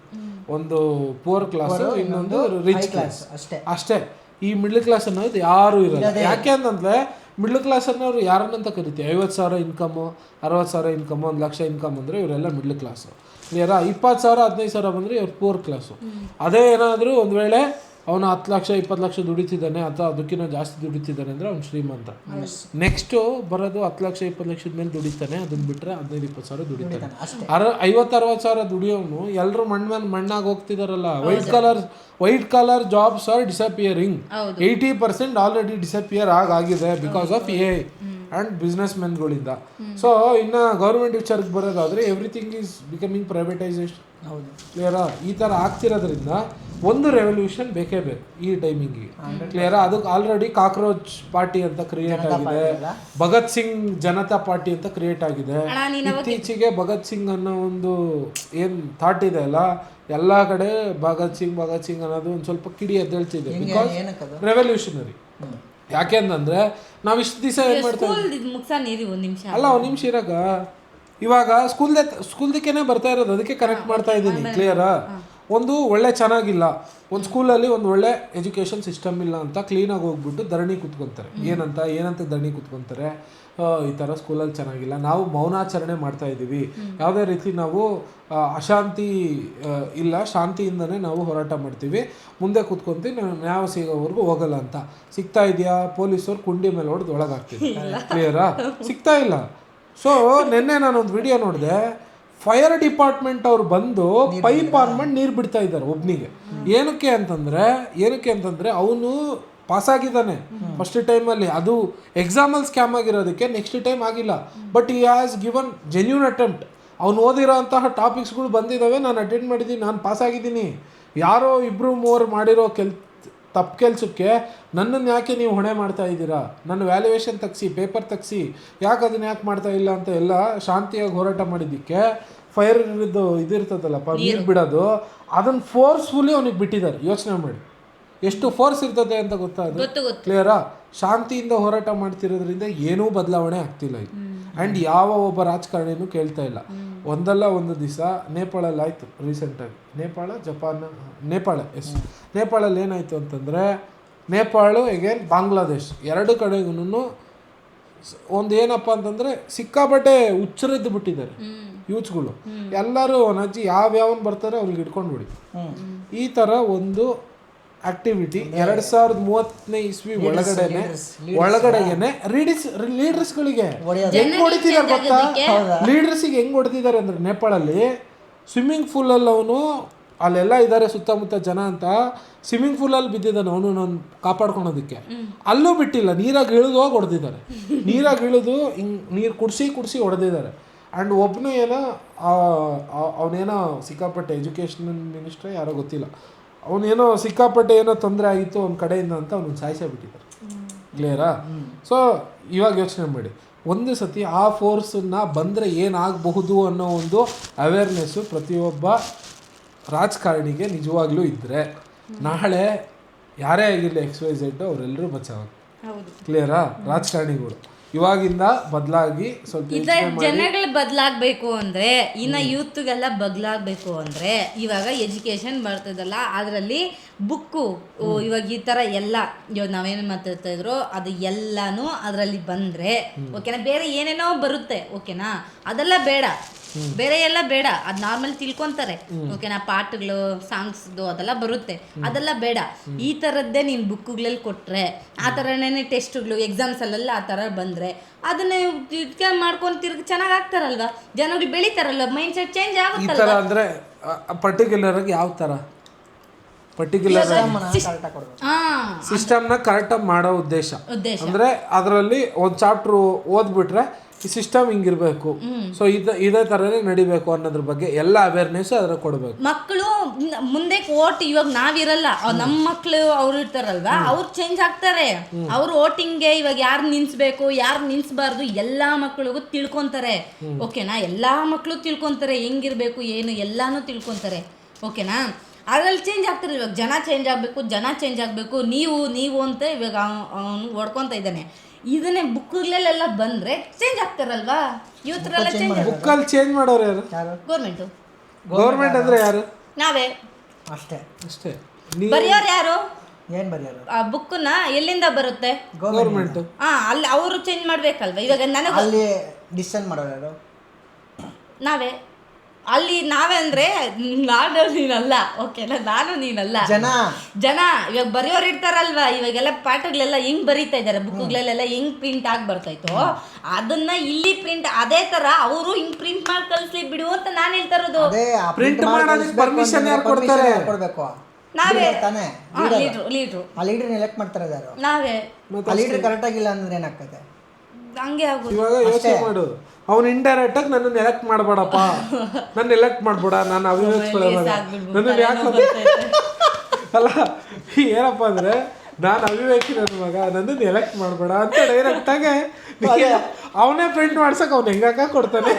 ಒಂದು ಪೂರ್ ಕ್ಲಾಸ್, ಇನ್ನೊಂದು ರಿಚ್ ಕ್ಲಾಸ್. ಅಷ್ಟೇ. ಈ ಮಿಡ್ಲ್ ಕ್ಲಾಸ್ ಅನ್ನೋದು ಯಾರು ಇರಲ್ಲ. ಯಾಕೆ ಅಂತಂದ್ರೆ ಮಿಡ್ಲ್ ಕ್ಲಾಸ್ ಅನ್ನೋರು ಯಾರನ್ನಂತ ಕರಿತೀವಿ? 50,000 ಇನ್ಕಮು, 60,000 ಇನ್ಕಮು, 1,00,000 ಇನ್ಕಮ್ ಅಂದರೆ ಇವರೆಲ್ಲ ಮಿಡ್ಲ್ ಕ್ಲಾಸು. ಕ್ಲಿಯರಾ, 20,000 15,000 ಬಂದರೆ ಇವ್ರು ಪೂರ್ ಕ್ಲಾಸು. ಅದೇ ಏನಾದರೂ ಒಂದು ವೇಳೆ ಅವನು 10 ಲಕ್ಷ 20 ಲಕ್ಷ ದುಡಿತಿದ್ದಾನೆ ಅಥವಾ ಅದಕ್ಕಿಂತ ಜಾಸ್ತಿ ದುಡಿತಿದ್ದಾನೆ ಅಂದರೆ ಅವ್ನು ಶ್ರೀಮಂತ. ನೆಕ್ಸ್ಟು ಬರೋದು 10 ಲಕ್ಷ 20 ಲಕ್ಷದ ಮೇಲೆ ದುಡಿತಾನೆ, ಅದನ್ನ ಬಿಟ್ಟರೆ 15-20 ಸಾವಿರ ದುಡಿತಾನೆ. 50-60 ಸಾವಿರ ದುಡಿಯೋನು ಎಲ್ಲರೂ ಮಣ್ಣಾಗಿ ಹೋಗ್ತಿದಾರಲ್ಲ. White collar jobs are disappearing. 80% already disappear ಆಗಿದೆ because of AI and business ಮೆನ್ಗಳಿಂದ. ಸೊ ಇನ್ನು ಗೌರ್ಮೆಂಟ್ ವಿಚಾರಕ್ಕೆ ಬರೋದಾದರೆ ಎವ್ರಿಥಿಂಗ್ ಈಸ್ ಬಿಕಮಿಂಗ್ ಪ್ರೈವೇಟೈಸೇಷನ್. ಹೌದು, ಕ್ಲಿಯರಾ? ಈ ಥರ ಆಗ್ತಿರೋದ್ರಿಂದ ಒಂದು ರೆವಲ್ಯೂಷನ್ ಬೇಕೇ ಬೇಕು ಈ ಟೈಮಿಂಗಿಗೆ. ಕ್ಲಿಯರಾ? ಅದಕ್ಕೆ ಆಲ್ರೆಡಿ ಕಾಕ್ರೋಚ್ ಪಾರ್ಟಿ ಅಂತ ಕ್ರಿಯೇಟ್ ಆಗಿದೆ, ಭಗತ್ ಸಿಂಗ್ ಜನತಾ ಪಾರ್ಟಿ ಅಂತ ಕ್ರಿಯೇಟ್ ಆಗಿದೆ. ಇತ್ತೀಚೆಗೆ ಭಗತ್ ಸಿಂಗ್ ಅನ್ನೋ ಒಂದು ಏನು ಥಾಟ್ ಇದೆ ಅಲ್ಲ, ಎಲ್ಲ ಕಡೆ ಭಗತ್ ಸಿಂಗ್ ಅನ್ನೋದು ಒಂದು ಸ್ವಲ್ಪ ಕಿಡಿ ಎದ್ದೇಳ್ತಿದೆ. Because revolutionary. ಯಾಕೆ ಅಂತಂದ್ರೆ ನಾವು ಇಷ್ಟು ದಿವಸ ಏನು ಮಾಡ್ತೀವಿ ಅಲ್ಲ, ಒಂದು ನಿಮಿಷ ಇರಾಗ, ಇವಾಗ ಸ್ಕೂಲ್ದಕ್ಕೇನೆ ಬರ್ತಾ ಇರೋದು, ಅದಕ್ಕೆ ಕನೆಕ್ಟ್ ಮಾಡ್ತಾ ಇದ್ದೀನಿ. ಕ್ಲಿಯರಾ? ಒಂದು ಒಳ್ಳೆ ಚೆನ್ನಾಗಿಲ್ಲ, ಒಂದು ಸ್ಕೂಲಲ್ಲಿ ಒಂದು ಒಳ್ಳೆ ಎಜುಕೇಷನ್ ಸಿಸ್ಟಮ್ ಇಲ್ಲ ಅಂತ ಕ್ಲೀನಾಗಿ ಹೋಗ್ಬಿಟ್ಟು ಧರಣಿ ಕುತ್ಕೊತಾರೆ. ಏನಂತ ಧರಣಿ ಕುತ್ಕೊತಾರೆ? ಈ ಥರ ಸ್ಕೂಲಲ್ಲಿ ಚೆನ್ನಾಗಿಲ್ಲ, ನಾವು ಮೌನಾಚರಣೆ ಮಾಡ್ತಾ ಇದ್ದೀವಿ, ಯಾವುದೇ ರೀತಿ ನಾವು ಅಶಾಂತಿ ಇಲ್ಲ, ಶಾಂತಿಯಿಂದನೇ ನಾವು ಹೋರಾಟ ಮಾಡ್ತೀವಿ, ಮುಂದೆ ಕುತ್ಕೊಂತೀವಿ, ನಾವು ನ್ಯಾಯ ಸಿಗೋವರೆಗೂ ಹೋಗಲ್ಲ ಅಂತ. ಸಿಗ್ತಾ ಇದೆಯಾ? ಪೊಲೀಸವ್ರು ಕುಂಡಿ ಮೇಲೆ ಹೊಡೆದು ಒಳಗಾಗ್ತೀವಿ. ಕ್ಲಿಯರಾ? ಸಿಗ್ತಾ ಇಲ್ಲ. ಸೊ ನಿನ್ನೆ ನಾನೊಂದು ವಿಡಿಯೋ ನೋಡಿದೆ, ಫೈರ್ ಡಿಪಾರ್ಟ್ಮೆಂಟ್ ಅವ್ರು ಬಂದು ಪೈಪ್ ಆನ್ ಮಾಡಿ ನೀರು ಬಿಡ್ತಾ ಇದ್ದಾರೆ ಒಬ್ನಿಗೆ. ಏನಕ್ಕೆ ಅಂತಂದರೆ ಅವನು ಪಾಸಾಗಿದ್ದಾನೆ ಫಸ್ಟ್ ಟೈಮಲ್ಲಿ, ಅದು ಎಕ್ಸಾಮಲ್ಲಿ ಸ್ಕ್ಯಾಮ್ ಆಗಿರೋದಕ್ಕೆ ನೆಕ್ಸ್ಟ್ ಟೈಮ್ ಆಗಿಲ್ಲ. ಬಟ್ ಈ ಹ್ಯಾಸ್ ಗಿವನ್ ಜೆನ್ಯೂನ್ ಅಟೆಂಪ್ಟ್. ಅವ್ನು ಓದಿರೋ ಅಂತಹ ಟಾಪಿಕ್ಸ್ಗಳು ಬಂದಿದ್ದಾವೆ, ನಾನು ಅಟೆಂಡ್ ಮಾಡಿದ್ದೀನಿ, ನಾನು ಪಾಸಾಗಿದ್ದೀನಿ. ಯಾರೋ 2-3 ಮಾಡಿರೋ ತಪ್ಪು ಕೆಲಸಕ್ಕೆ ನನ್ನನ್ನು ಯಾಕೆ ನೀವು ಹೊಣೆ ಮಾಡ್ತಾ ಇದ್ದೀರಾ? ನನ್ನ ವ್ಯಾಲ್ಯೂಯೇಷನ್ ತೆಗ್ಸಿ, ಪೇಪರ್ ತೆಗ್ಸಿ, ಯಾಕೆ ಅದನ್ನ ಯಾಕೆ ಮಾಡ್ತಾ ಇಲ್ಲ ಅಂತ ಎಲ್ಲ ಶಾಂತಿಯಾಗಿ ಹೋರಾಟ ಮಾಡಿದ್ದಕ್ಕೆ ಫೈರ್ ಇದಿರ್ತದಲ್ಲ ನೀರು ಬಿಡೋದು, ಅದನ್ನು ಫೋರ್ಸ್ಫುಲಿ ಅವನಿಗೆ ಬಿಟ್ಟಿದ್ದಾರೆ. ಯೋಚನೆ ಮಾಡಿ ಎಷ್ಟು ಫೋರ್ಸ್ ಇರ್ತದೆ ಅಂತ ಗೊತ್ತಾಗುತ್ತೆ. ಕ್ಲಿಯರಾ? ಶಾಂತಿಯಿಂದ ಹೋರಾಟ ಮಾಡ್ತಿರೋದ್ರಿಂದ ಏನೂ ಬದಲಾವಣೆ ಆಗ್ತಿಲ್ಲ ಇದು. ಆ್ಯಂಡ್ ಯಾವ ಒಬ್ಬ ರಾಜಕಾರಣಿನೂ ಕೇಳ್ತಾ ಇಲ್ಲ. ಒಂದಲ್ಲ ಒಂದು ದಿವಸ ನೇಪಾಳಲ್ಲಿ ಆಯಿತು ರೀಸೆಂಟಾಗಿ. ನೇಪಾಳಲ್ಲಿ ಏನಾಯಿತು ಅಂತಂದರೆ, ನೇಪಾಳ ಎಗೇನ್ ಬಾಂಗ್ಲಾದೇಶ್, ಎರಡು ಕಡೆಗೂ ಒಂದು ಏನಪ್ಪ ಅಂತಂದರೆ ಸಿಕ್ಕಾಪಟ್ಟೆ ಹುಚ್ಚರಿದ್ದು ಬಿಟ್ಟಿದ್ದಾರೆ. ಯೂತ್ಸ್ಗಳು ಎಲ್ಲರೂ ಅಜ್ಜಿ ಯಾವ್ಯಾವನ್ ಬರ್ತಾರೆ ಅವ್ರಿಗೆ ಹಿಡ್ಕೊಂಡ್ಬಿಡಿ. ಈ ಥರ ಒಂದು ಆಕ್ಟಿವಿಟಿ 2030ನೇ ಇಸ್ವಿ ಒಳಗಡೆಗೆನೆ ಲೀಡರ್ಸ್ಗಳಿಗೆ ಹೆಂಗ್ ಹೊಡಿತಿದ್ದಾರೆ ಗೊತ್ತಾ? ಲೀಡರ್ಸಿಗೆ ಹೆಂಗ್ ಹೊಡೆದಿದ್ದಾರೆ ಅಂದ್ರೆ ನೇಪಾಳಲ್ಲಿ ಸ್ವಿಮ್ಮಿಂಗ್ ಪೂಲಲ್ಲಿ ಅವನು ಅಲ್ಲೆಲ್ಲ ಇದ್ದಾರೆ ಸುತ್ತಮುತ್ತ ಜನ ಅಂತ ಸ್ವಿಮ್ಮಿಂಗ್ ಪೂಲಲ್ಲಿ ಬಿದ್ದಿದ್ದಾನೆ ಅವನು ಕಾಪಾಡ್ಕೊಳೋದಕ್ಕೆ. ಅಲ್ಲೂ ಬಿಟ್ಟಿಲ್ಲ, ನೀರಾಗಿ ಇಳಿದು ಹೋಗಿ ಹೊಡೆದಿದ್ದಾರೆ. ನೀರಾಗಿ ಇಳಿದು ಹಿಂಗೆ ನೀರು ಕುಡಿಸಿ ಹೊಡೆದಿದ್ದಾರೆ. ಆ್ಯಂಡ್ ಒಬ್ಬನು ಏನೋ ಅವನೇನೋ ಸಿಕ್ಕಾಪಟ್ಟೆ ಎಜುಕೇಷನ್ ಮಿನಿಸ್ಟ್ರೇ ಯಾರೋ ಗೊತ್ತಿಲ್ಲ, ಅವನೇನೋ ಸಿಕ್ಕಾಪಟ್ಟೆ ಏನೋ ತೊಂದರೆ ಆಗಿತ್ತು ಒಂದು ಕಡೆಯಿಂದ ಅಂತ ಅವನು ಸಾಯಿಸೇ ಬಿಟ್ಟಿದ್ದಾರೆ. ಕ್ಲಿಯರಾ? ಸೊ ಇವಾಗ ಯೋಚನೆ ಮಾಡಿ, ಒಂದು ಸತಿ ಆ ಫೋರ್ಸನ್ನು ಬಂದರೆ ಏನಾಗಬಹುದು ಅನ್ನೋ ಒಂದು ಅವೇರ್ನೆಸ್ಸು ಪ್ರತಿಯೊಬ್ಬ ರಾಜಕಾರಣಿಗೆ ನಿಜವಾಗ್ಲೂ ಇದ್ದರೆ ನಾಳೆ ಯಾರೇ ಆಗಿರಲಿ XYZ ಅವರೆಲ್ಲರೂ ಬಚಾವಾಗ. ಕ್ಲಿಯರಾ? ರಾಜಕಾರಣಿಗಳು ಇವಾಗಿಂದ ಬದಲಾಗಿ ಸ್ವಲ್ಪ ಜನಗಳು ಬದಲಾಗಬೇಕು ಅಂದರೆ, ಇನ್ನು ಯೂತ್ಗೆಲ್ಲ ಬದಲಾಗಬೇಕು ಅಂದರೆ ಇವಾಗ ಎಜುಕೇಷನ್ ಬರ್ತದಲ್ಲ, ಅದರಲ್ಲಿ ಬುಕ್ಕು ಇವಾಗ ಈ ಥರ ಎಲ್ಲ ಇವಾಗ ನಾವೇನು ಮಾತಾಡ್ತಾ ಇದ್ರು ಅದು ಎಲ್ಲನೂ ಅದರಲ್ಲಿ ಬಂದರೆ ಓಕೆನಾ. ಬೇರೆ ಏನೇನೋ ಬರುತ್ತೆ ಓಕೆನಾ, ಅದೆಲ್ಲ ಬೇಡ, ಬೇರೆ ಎಲ್ಲ ಬೇಡ, ಅದು ನಾರ್ಮಲ್ ತಿಳ್ಕೊತಾರೆ ಓಕೆನಾ. ಪಾಠಗಳು ಸಾಂಗ್ಸ್ದು ಅದೆಲ್ಲ ಬರುತ್ತೆ, ಅದೆಲ್ಲ ಬೇಡ. ಈ ಥರದ್ದೇ ನೀನು ಬುಕ್ಗಳಲ್ಲಿ ಕೊಟ್ಟರೆ, ಆ ಥರನೇ ಟೆಸ್ಟ್ಗಳು ಎಕ್ಸಾಮ್ಸಲ್ಲೆಲ್ಲ ಆ ಥರ ಬಂದರೆ ಅದನ್ನೇ ಮಾಡ್ಕೊಂಡು ತಿರ್ಗಿ ಚೆನ್ನಾಗಿ ಆಗ್ತಾರಲ್ವ, ಜನಗಳು ಬೆಳಿತಾರಲ್ವ, ಮೈಂಡ್ ಸೆಟ್ ಚೇಂಜ್ ಆಗುತ್ತಲ್ಲ. ಅಂದರೆ ಪರ್ಟಿಕ್ಯುಲರ್ ಆಗಿ ಯಾವ ಥರ ಪರ್ಟಿಕ್ಯುಲರ್ ಸಿಸ್ಟಮ್ನ ಕರೆಕ್ಟಾಗಿ ಮಾಡೋ ಉದ್ದೇಶ ಅಂದರೆ ಅದರಲ್ಲಿ ಒಂದು ಚಾಪ್ಟ್ರು ಓದ್ಬಿಟ್ರೆ ಈ ಸಿಸ್ಟಮ್ ಹಿಂಗಿರ್ಬೇಕು, ಸೊ ಇದೇ ಥರನೇ ನಡಿಬೇಕು ಅನ್ನೋದ್ರ ಬಗ್ಗೆ ಎಲ್ಲ ಅವೇರ್ನೆಸ್ ಅದ್ರ ಕೊಡಬೇಕು. ಮಕ್ಕಳು ಮುಂದೆ ಓಟ್ ಇವಾಗ ನಾವಿರಲ್ಲ, ನಮ್ಮ ಮಕ್ಕಳು ಅವ್ರು ಇರ್ತಾರಲ್ವಾ, ಅವ್ರು ಚೇಂಜ್ ಆಗ್ತಾರೆ. ಅವ್ರು ವೋಟಿಂಗ್ಗೆ ಇವಾಗ ಯಾರು ನಿನ್ಸ್ಬೇಕು ಯಾರು ನಿನ್ಸ್ಬಾರ್ದು ಎಲ್ಲಾ ಮಕ್ಕಳಿಗೂ ತಿಳ್ಕೊಂತಾರೆ ಓಕೆನಾ. ಎಲ್ಲಾ ಮಕ್ಕಳು ತಿಳ್ಕೊಂತಾರೆ ಹೆಂಗಿರ್ಬೇಕು ಏನು ಎಲ್ಲಾನು ತಿಳ್ಕೊಂತಾರೆ ಓಕೆನಾ. ಅದ್ರಲ್ಲಿ ಚೇಂಜ್ ಆಗ್ತಾರೆ. ಇವಾಗ ಜನ ಚೇಂಜ್ ಆಗಬೇಕು ನೀವು ಅಂತ ಇವಾಗ ಅವನು ಹೊಡ್ಕೊತ ಇದ್ದಾನೆ. ಇದನ್ನೇ ಬುಕ್ಗಳಲ್ಲೆಲ್ಲ ಬಂದ್ರೆ ಚೇಂಜ್ ಆಗ್ತಾರಲ್ವಾ, ಯೂತ್ರೆಲ್ಲ ಚೇಂಜ್. ಬುಕ್ಕಲ್ಲಿ ಚೇಂಜ್ ಮಾಡೋರು ಯಾರು? ಗೌರ್ಮೆಂಟ್ ಅಂದ್ರೆ ಯಾರು? ನಾವೇ ಅಷ್ಟೇ. ಬರೆಯೋರು ಯಾರು? ಏನ್ ಬರೆಯೋರು? ಆ ಬುಕ್ನ ಎಲ್ಲಿಂದ ಬರುತ್ತೆ? ಗೌರ್ಮೆಂಟ್. ಅಲ್ಲಿ ಅವರು ಚೇಂಜ್ ಮಾಡ್ಬೇಕಲ್ವಾ. ಇವಾಗ ನನಗೆ ಅಲ್ಲಿ ಡಿಸಿಷನ್ ಮಾಡೋರು ಯಾರು? ನಾವೇ. ಅಲ್ಲಿ ನಾವೇ ಅಂದ್ರೆ ನಾನು ನೀನಲ್ಲ ಓಕೆನಾ, ನಾನು ನೀನಲ್ಲ, ಜನ ಇವಾಗ ಬರೆಯೋರು ಇರ್ತಾರಲ್ವಾ. ಇವಾಗೆಲ್ಲ ಪಾಠಗಳೆಲ್ಲ ಹೆಂಗ್ ಬರೀತಾ ಇದಾರೆ, ಬುಕ್ಗಳೆಲ್ಲ ಹೆಂಗ್ ಪ್ರಿಂಟ್ ಆಗಿ ಬರ್ತಾಯ್ತೋ ಅದನ್ನ ಇಲ್ಲಿ ಪ್ರಿಂಟ್ ಅದೇ ತರ ಅವರು ಹಿಂಗ್ ಪ್ರಿಂಟ್ ಮಾಡಿ ಕಳಿಸ್ಲಿ ಬಿಡು ಅಂತ ನಾನು ಹೇಳ್ತಾ ಇರೋದು. ಪ್ರಿಂಟ್ ಮಾಡೋದಕ್ಕೆ ಪರ್ಮಿಷನ್ ಯಾರು ಕೊಡ್ತಾರೆ? ನಾವೇ. ಲೀಡ್ರು ಆ ಲೀಡರ್ ಎಲೆಕ್ಟ್ ಮಾಡ್ತಾರೆ ಯಾರು? ನಾವೇ. ಆ ಲೀಡರ್ ಕರೆಕ್ಟ್ ಆಗಿಲ್ಲ ಅಂದ್ರೆ ಏನಾಗ್ತದೆ? ಹಂಗೆ ಆಗೋದು. ಇವಾಗ ಯೋಚನೆ ಮಾಡು, ಅವ್ನು ಇಂಡೈರೆಕ್ಟ್ ಆಗಿ ನನ್ನನ್ನು ಎಲೆಕ್ಟ್ ಮಾಡಬೇಡಪ್ಪ, ನನ್ನ ಎಲೆಕ್ಟ್ ಮಾಡ್ಬೇಡ, ನಾನು ಅವಿವೇಕಿಸ್ಕೊಳ್ಳೋಣ, ನನ್ನ ಯಾಕೆ ಅಲ್ಲ ಏನಪ್ಪ ಅಂದ್ರೆ ನಾನು ಅವಿವೇಕಿ ನನ್ನ ಮಗ, ನನ್ನನ್ನು ಎಲೆಕ್ಟ್ ಮಾಡಬೇಡ ಅಂತ ಡೈರೆಕ್ಟ್ ಆಗಿ ಅವನೇ ಪ್ರಿಂಟ್ ಮಾಡ್ಸಕ್ ಅವ್ನು ಹೆಂಗಾಕ ಕೊಡ್ತಾನೆ.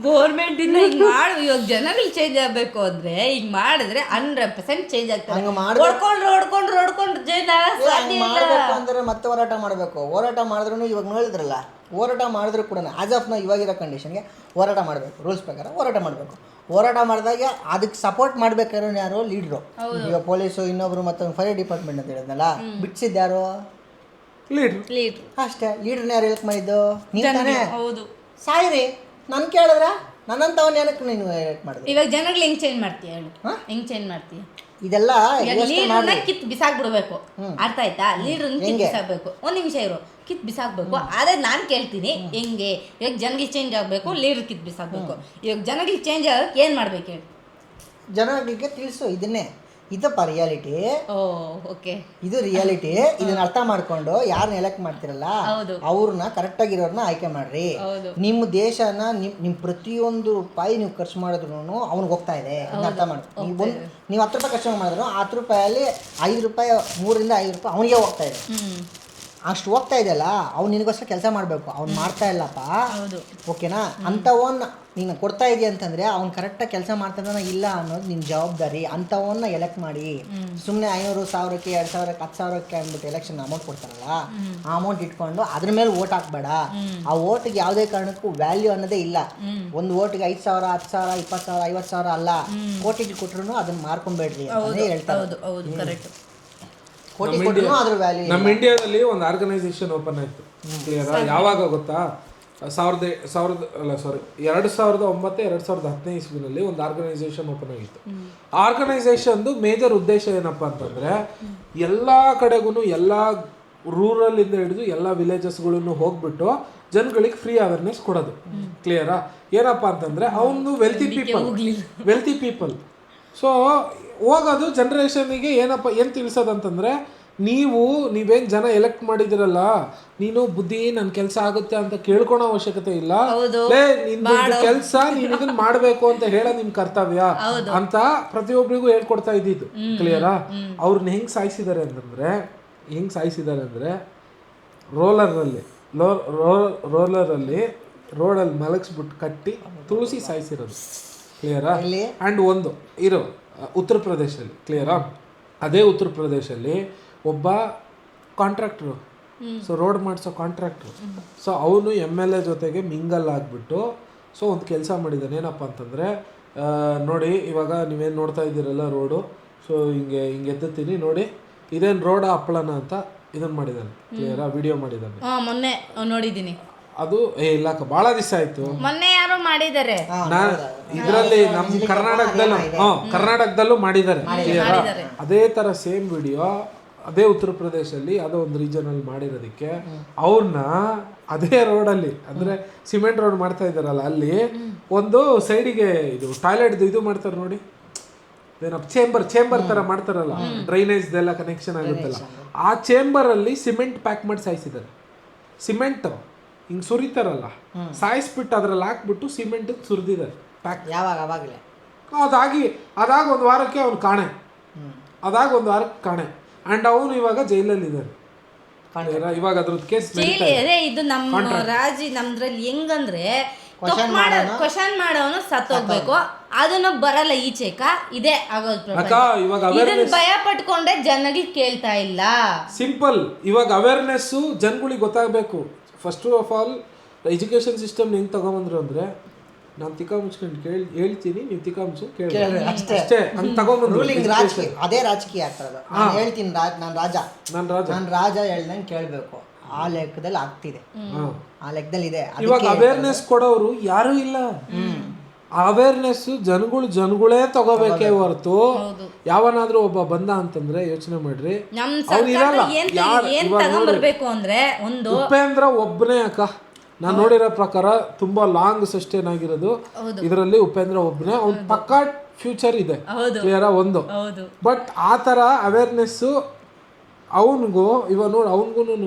ಗೌರ್ಮೆಂಟ್ ಇಂದ ಹಿಂಗ್ ಮಾಡಿ ಇವಾಗ ಜನಗಳು ಚೇಂಜ್ ಆಗ್ಬೇಕು ಅಂದ್ರೆ ಹಿಂಗ್ ಮಾಡಿದ್ರೆ 100% ಚೇಂಜ್ ಆಗ್ತಾರೆ. ಹೊಡ್ಕೊಂಡು ಚೇಂಜ್ ಮಾಡಬೇಕು ಅಂದ್ರೆ ಮತ್ತೆ ಹೋರಾಟ ಮಾಡಬೇಕು. ಹೋರಾಟ ಮಾಡಿದ್ರು ಇವಾಗ ನೋಡಿದ್ರಲ್ಲ, ಹೋರಾಟ ಮಾಡಿದ್ರು ಕೂಡ ಆಸ್ ಆಫ್ ನಾವು ಇವಾಗಿರೋ ಕಂಡೀಷನ್ಗೆ ಹೋರಾಟ ಮಾಡಬೇಕು, ರೂಲ್ಸ್ ಪ್ರಕಾರ ಹೋರಾಟ ಮಾಡಬೇಕು. ಹೋರಾಟ ಮಾಡಿದಾಗ ಅದಕ್ಕೆ ಸಪೋರ್ಟ್ ಮಾಡ್ಬೇಕಾದ್ರೆ ಯಾರು? ಲೀಡ್ರು. ಈಗ ಪೊಲೀಸು ಇನ್ನೊಬ್ರು ಮತ್ತೊಂದು ಫೈರ್ ಡಿಪಾರ್ಟ್ಮೆಂಟ್ ಅಂತ ಹೇಳಿದ್ನಲ್ಲ, ಬಿಡ್ಸಿದ್ದು ಯಾರು? ಲೀಡ್ರು. ಅಷ್ಟೇ. ಲೀಡ್ರನ್ನ ಯಾರು ಎಲೆಕ್ಟ್ ಮಾಡಿದ್ದು? ನೀವು ತಾನೇ. ಹೌದು. ಸಾಯಿರಿ ನಾನು ಕೇಳಿದ್ರ ನನ್ನಂತವನ್ನ ಏನಕ್ಕೆ ನೀನು ಎಲೆಕ್ಟ್ ಮಾಡಿದೆ? ಇವಾಗ ಜನಗಳು ಹೆಂಗ್ ಚೇಂಜ್ ಮಾಡ್ತೀಯ ಹೇಳು? ಹೆಂಗ್ ಚೇಂಜ್ ಮಾಡ್ತೀಯ? ಇದೆಲ್ಲ ಲೀಡ್ರನ್ನ ಕಿತ್ ಬಿಸಾಕ್ಬಿಡ್ಬೇಕು, ಅರ್ಥ ಆಯ್ತಾ? ಲೀಡ್ರನ್ನ ಕಿತ್ ಬಿಸಾಕ್ಬೇಕು. ಒಂದ್ ನಿಮಿಷ ಇರು, ಕಿತ್ ಬಿಸಾಕ್ಬೇಕು. ಆದ್ರೆ ನಾನ್ ಕೇಳ್ತೀನಿ ಹೆಂಗೆ? ಇವಾಗ ಜನಗಳಿಗೆ ಚೇಂಜ್ ಆಗ್ಬೇಕು, ಲೀಡ್ರ್ ಕಿತ್ ಬಿಸಾಕ್ಬೇಕು. ಇವಾಗ ಜನಗಳಿಗೆ ಚೇಂಜ್ ಆಗಕ್ಕೆ ಏನ್ ಮಾಡ್ಬೇಕು ಹೇಳಿ? ಜನಗಳಿಗೆ ತಿಳಿಸು, ಇದನ್ನೇ ಇದಪ್ಪ ರಿಯಾಲಿಟಿ. ಓಕೆ, ಇದು ರಿಯಾಲಿಟಿ. ಇದನ್ನ ಅರ್ಥ ಮಾಡ್ಕೊಂಡು ಯಾರನ್ನ ಎಲೆಕ್ಟ್ ಮಾಡ್ತಿರಲ್ಲ ಅವ್ರನ್ನ ಕರೆಕ್ಟ್ ಆಗಿರೋರ್ನ ಆಯ್ಕೆ ಮಾಡ್ರಿ. ನಿಮ್ಮ ದೇಶನ ನಿಮ್ ಪ್ರತಿಯೊಂದು ರೂಪಾಯಿ ನೀವು ಖರ್ಚು ಮಾಡಿದ್ರು ಅವ್ನಿಗೆ ಹೋಗ್ತಾ ಇದೆ ಅಂತ ಅರ್ಥ ಮಾಡ್ಕೊ. ನೀವು 10 ರೂಪಾಯಿ ಖರ್ಚು ಮಾಡಿದ್ರು 10 ರೂಪಾಯಲ್ಲಿ 5 ರೂಪಾಯಿ 3 ರಿಂದ 5 ರೂಪಾಯಿ ಅವನಿಗೆ ಹೋಗ್ತಾ ಇದೆ. ಅಷ್ಟು ಹೋಗ್ತಾ ಇದೆಯಲ್ಲ, ಅವ್ನು ನಿನಗೋಸ್ಕರ ಕೆಲಸ ಮಾಡಬೇಕು, ಅವ್ನು ಮಾಡ್ತಾ ಇಲ್ಲಪ್ಪ ಓಕೆನಾ. ಅಂಥವನ್ನ ನೀನು ಕೊಡ್ತಾ ಇದೆಯಾ ಅಂತಂದರೆ ಅವ್ನು ಕರೆಕ್ಟಾಗಿ ಕೆಲಸ ಮಾಡ್ತಾನ ಇಲ್ಲ ಅನ್ನೋದು ನಿನ್ನ ಜವಾಬ್ದಾರಿ. ಅಂಥವನ್ನ ಎಲೆಕ್ಟ್ ಮಾಡಿ. ಸುಮ್ಮನೆ 500, 1000ಕ್ಕೆ 2000ಕ್ಕೆ 10,000ಕ್ಕೆ ಅಂದ್ಬಿಟ್ಟು ಎಲೆಕ್ಷನ್ ಅಮೌಂಟ್ ಕೊಡ್ತಾರಲ್ಲ, ಆ ಅಮೌಂಟ್ ಇಟ್ಕೊಂಡು ಅದ್ರ ಮೇಲೆ ಓಟ್ ಹಾಕ್ಬೇಡ. ಆ ಓಟಿಗೆ ಯಾವುದೇ ಕಾರಣಕ್ಕೂ ವ್ಯಾಲ್ಯೂ ಅನ್ನೋದೇ ಇಲ್ಲ. ಒಂದು ಓಟಿಗೆ 5,000, 10,000, 20,000, 50,000 ಅಲ್ಲ, ಕೋಟಿಗೆ ಕೊಟ್ಟರು ಅದನ್ನ ಮಾರ್ಕೊಂಬೇಡ್ರಿ ಅಂತ ಹೇಳ್ತಾರೆ. ನಮ್ಮ ಇಂಡಿಯಾದಲ್ಲಿ ಒಂದು ಆರ್ಗನೈಸೇಷನ್ ಓಪನ್ ಆಯ್ತು. ಯಾವಾಗ ಗೊತ್ತಾ? 2010 ಇಸ್ವಿನಲ್ಲಿ ಒಂದು ಆರ್ಗನೈಸೇಷನ್ ಓಪನ್ ಆಗಿತ್ತು. ಆರ್ಗನೈಸೇಷನ್ದು ಮೇಜರ್ ಉದ್ದೇಶ ಏನಪ್ಪ ಅಂತಂದರೆ ಎಲ್ಲ ಕಡೆಗೂ ಎಲ್ಲ ರೂರಲ್ಲಿಂದ ಹಿಡಿದು ಎಲ್ಲ ವಿಲೇಜಸ್ಗಳನ್ನು ಹೋಗ್ಬಿಟ್ಟು ಜನಗಳಿಗೆ ಫ್ರೀ ಅವೇರ್ನೆಸ್ ಕೊಡೋದು. ಕ್ಲಿಯರಾ? ಏನಪ್ಪ ಅಂತಂದರೆ ಅವನು ವೆಲ್ತಿ ಪೀಪಲ್ ಸೊ ಹೋಗೋದು ಜನರೇಷನಿಗೆ ಏನು ತಿಳಿಸೋದಂತಂದರೆ ನೀವೇನು ಜನ ಎಲೆಕ್ಟ್ ಮಾಡಿದಿರಲ್ಲ, ನೀನು ಬುದ್ಧಿ ನನ್ನ ಕೆಲಸ ಆಗುತ್ತೆ ಅಂತ ಕೇಳ್ಕೊಳೋ ಅವಶ್ಯಕತೆ ಇಲ್ಲ, ಕೆಲಸ ನೀನು ಇದನ್ನ ಮಾಡಬೇಕು ಅಂತ ಹೇಳೋ ನಿಮ್ ಕರ್ತವ್ಯ ಅಂತ ಪ್ರತಿಯೊಬ್ಬರಿಗೂ ಹೇಳ್ಕೊಡ್ತಾ ಇದ್ದಿದ್ದು. ಕ್ಲಿಯರಾ? ಅವ್ರನ್ನ ಹೆಂಗ್ ಸಾಯಿಸಿದ್ದಾರೆ ಅಂದ್ರೆ ರೋಲರಲ್ಲಿ ರೋಡಲ್ಲಿ ಮಲಗಿಸ್ಬಿಟ್ಟು ಕಟ್ಟಿ ತುಳಸಿ ಸಾಯಿಸಿರೋದು. ಕ್ಲಿಯರಾ? ಆ್ಯಂಡ್ ಒಂದು ಉತ್ತರ ಪ್ರದೇಶದಲ್ಲಿ. ಕ್ಲಿಯರಾ? ಅದೇ ಉತ್ತರ ಪ್ರದೇಶಲ್ಲಿ ಒಬ್ಬ ಕಾಂಟ್ರಾಕ್ಟ್ರು, ಸೊ ರೋಡ್ ಮಾಡಿಸೋ ಕಾಂಟ್ರಾಕ್ಟ್ರು, ಸೊ ಅವನು MLA ಜೊತೆಗೆ ಮಿಂಗಲ್ ಆಗಿಬಿಟ್ಟು ಸೊ ಒಂದು ಕೆಲಸ ಮಾಡಿದ್ದಾನೆ. ಏನಪ್ಪ ಅಂತಂದರೆ ನೋಡಿ, ಇವಾಗ ನೀವೇನು ನೋಡ್ತಾ ಇದ್ದೀರಲ್ಲ ರೋಡು, ಸೊ ಹಿಂಗೆ ಎತ್ತುತ್ತೀನಿ ನೋಡಿ, ಇದೇನು ರೋಡ ಹಪ್ಪಳನ ಅಂತ ಇದನ್ನು ಮಾಡಿದ್ದಾನೆ. ಕ್ಲಿಯರಾ? ವಿಡಿಯೋ ಮಾಡಿದ್ದಾನೆ. ಮೊನ್ನೆ ನೋಡಿದ್ದೀನಿ. ಅದು ಇಲ್ಲಕ್ಕ ಭಾಳ ದಿವಸ ಆಯ್ತು, ಮೊನ್ನೆ ಯಾರೋ ಮಾಡಿದ್ದಾರೆ. ಇದರಲ್ಲಿ ನಮ್ಮ ಕರ್ನಾಟಕದಲ್ಲೂ ಮಾಡಿದ್ದಾರೆ. ಅದೇ ತರ ಸೇಮ್ ವಿಡಿಯೋ ಅದೇ ಉತ್ತರ ಪ್ರದೇಶಲ್ಲಿ ಅದೋ ಒಂದು ರೀಜನಲ್ಲಿ ಮಾಡಿರೋದಕ್ಕೆ ಅವ್ರನ್ನ ಅದೇ ರೋಡಲ್ಲಿ ಅಂದರೆ ಸಿಮೆಂಟ್ ರೋಡ್ ಮಾಡ್ತಾ ಇದ್ದಾರಲ್ಲ, ಅಲ್ಲಿ ಒಂದು ಸೈಡಿಗೆ ಇದು ಟಾಯ್ಲೆಟ್ ಇದು ಮಾಡ್ತಾರೆ ನೋಡಿ, ಏನಪ್ಪ ಚೇಂಬರ್ ತರ ಮಾಡ್ತಾರಲ್ಲ, ಡ್ರೈನೇಜ್ದೆಲ್ಲ ಕನೆಕ್ಷನ್ ಆಗುತ್ತಲ್ಲ, ಆ ಚೇಂಬರಲ್ಲಿ ಸಿಮೆಂಟ್ ಪ್ಯಾಕ್ ಮಾಡಿ ಸಾಯಿಸಿದ್ದಾರೆ. ಸಿಮೆಂಟ್ ಹಿಂಗೆ ಸುರಿತಾರಲ್ಲ, ಸಾಯಿಸ್ಬಿಟ್ಟು ಅದ್ರಲ್ಲಿ ಹಾಕ್ಬಿಟ್ಟು ಸಿಮೆಂಟ್ ಸುರಿದಿದ್ದಾರೆ ಪ್ಯಾಕ್. ಅವಾಗಲೇ ಅದಾಗ ಒಂದು ವಾರಕ್ಕೆ ಅವ್ನು ಕಾಣೆ, ಆ್ಯಂಡ್ ಅವನು ಇವಾಗ ಜೈಲಲ್ಲಿ ಇದ್ದಾನೆ. ಇವಾಗ ಅದ್ರದ್ದು ಕೇಸ್ ಇದು ನಮ್ಮ ನಮ್ದ್ರಲ್ಲಿ ಹೆಂಗಂದ್ರೆ ಕ್ವಶನ್ ಮಾಡೋನು ಸತ್ತೋಗ್ಬೇಕು, ಅದನ್ನು ಬರಲ್ಲ ಈಚೆಕ, ಇದೇ ಆಗೋದು. ಇದನ್ನ ಭಯ ಪಟ್ಕೊಂಡೆ ಜನಗಳಿಗೆ ಕೇಳ್ತಾ ಇಲ್ಲ. ಸಿಂಪಲ್. ಇವಾಗ ಅವೇರ್ನೆಸ್ಸು ಜನಗಳಿಗೆ ಗೊತ್ತಾಗಬೇಕು. First of all education system ಹೆಂಗೆ ತಗೊಂಬಂದ್ರು ಅಂದರೆ, ನಾನು ತಿಕ್ಕ ಮುಚ್ಕೊಂಡು ಹೇಳ್ತೀನಿ, ನೀವು ತಿಕ್ಕ ಮುಚ್ಕೊಂಡು ಕೇಳಿ ಅಷ್ಟೇ ಹಂಗೆ ತಗೊಂಬಂದ್ರು. ಅದೇ ರಾಜಕೀಯ ಆಗ್ತದೆ. ನಾನು ಹೇಳ್ತೀನಿ, ನಾನು ರಾಜ ಹೇಳ್ದಂಗೆ ಕೇಳಬೇಕು. ಆ ಲೆಕ್ಕದಲ್ಲಿ ಆಗ್ತಿದೆ, ಆ ಲೆಕ್ಕದಲ್ಲಿ ಇದೆ. ಇವಾಗ ಅವೇರ್ನೆಸ್ ಕೊಡೋರು ಯಾರೂ ಇಲ್ಲ. ಅವೇರ್ನೆಸ್ ಜನಗಳೇ ತಗೋಬೇಕೇ ಹೊರತು ಯಾವನಾದ್ರೂ ಒಬ್ಬ ಬಂದ ಅಂತಂದ್ರೆ ಯೋಚನೆ ಮಾಡ್ರಿ, ಉಪೇಂದ್ರ ಒಬ್ಬನೇ ಅಕ್ಕ ನಾನು ನೋಡಿರೋ ಪ್ರಕಾರ ತುಂಬಾ ಲಾಂಗ್ ಸಸ್ಟೈನ್ ಆಗಿರೋದು ಇದರಲ್ಲಿ ಉಪೇಂದ್ರ ಒಬ್ಬನೇ. ಅವ್ನ ಪಕ್ಕಾ ಫ್ಯೂಚರ್ ಇದೆ, ಕ್ಲಿಯರಾ? ಒಂದು ಬಟ್ ಆ ಥರ ಅವೇರ್ನೆಸ್ಸು ಅವನಿಗೂ ಇವಾಗ ನೋಡಿ, ಅವನಿಗೂ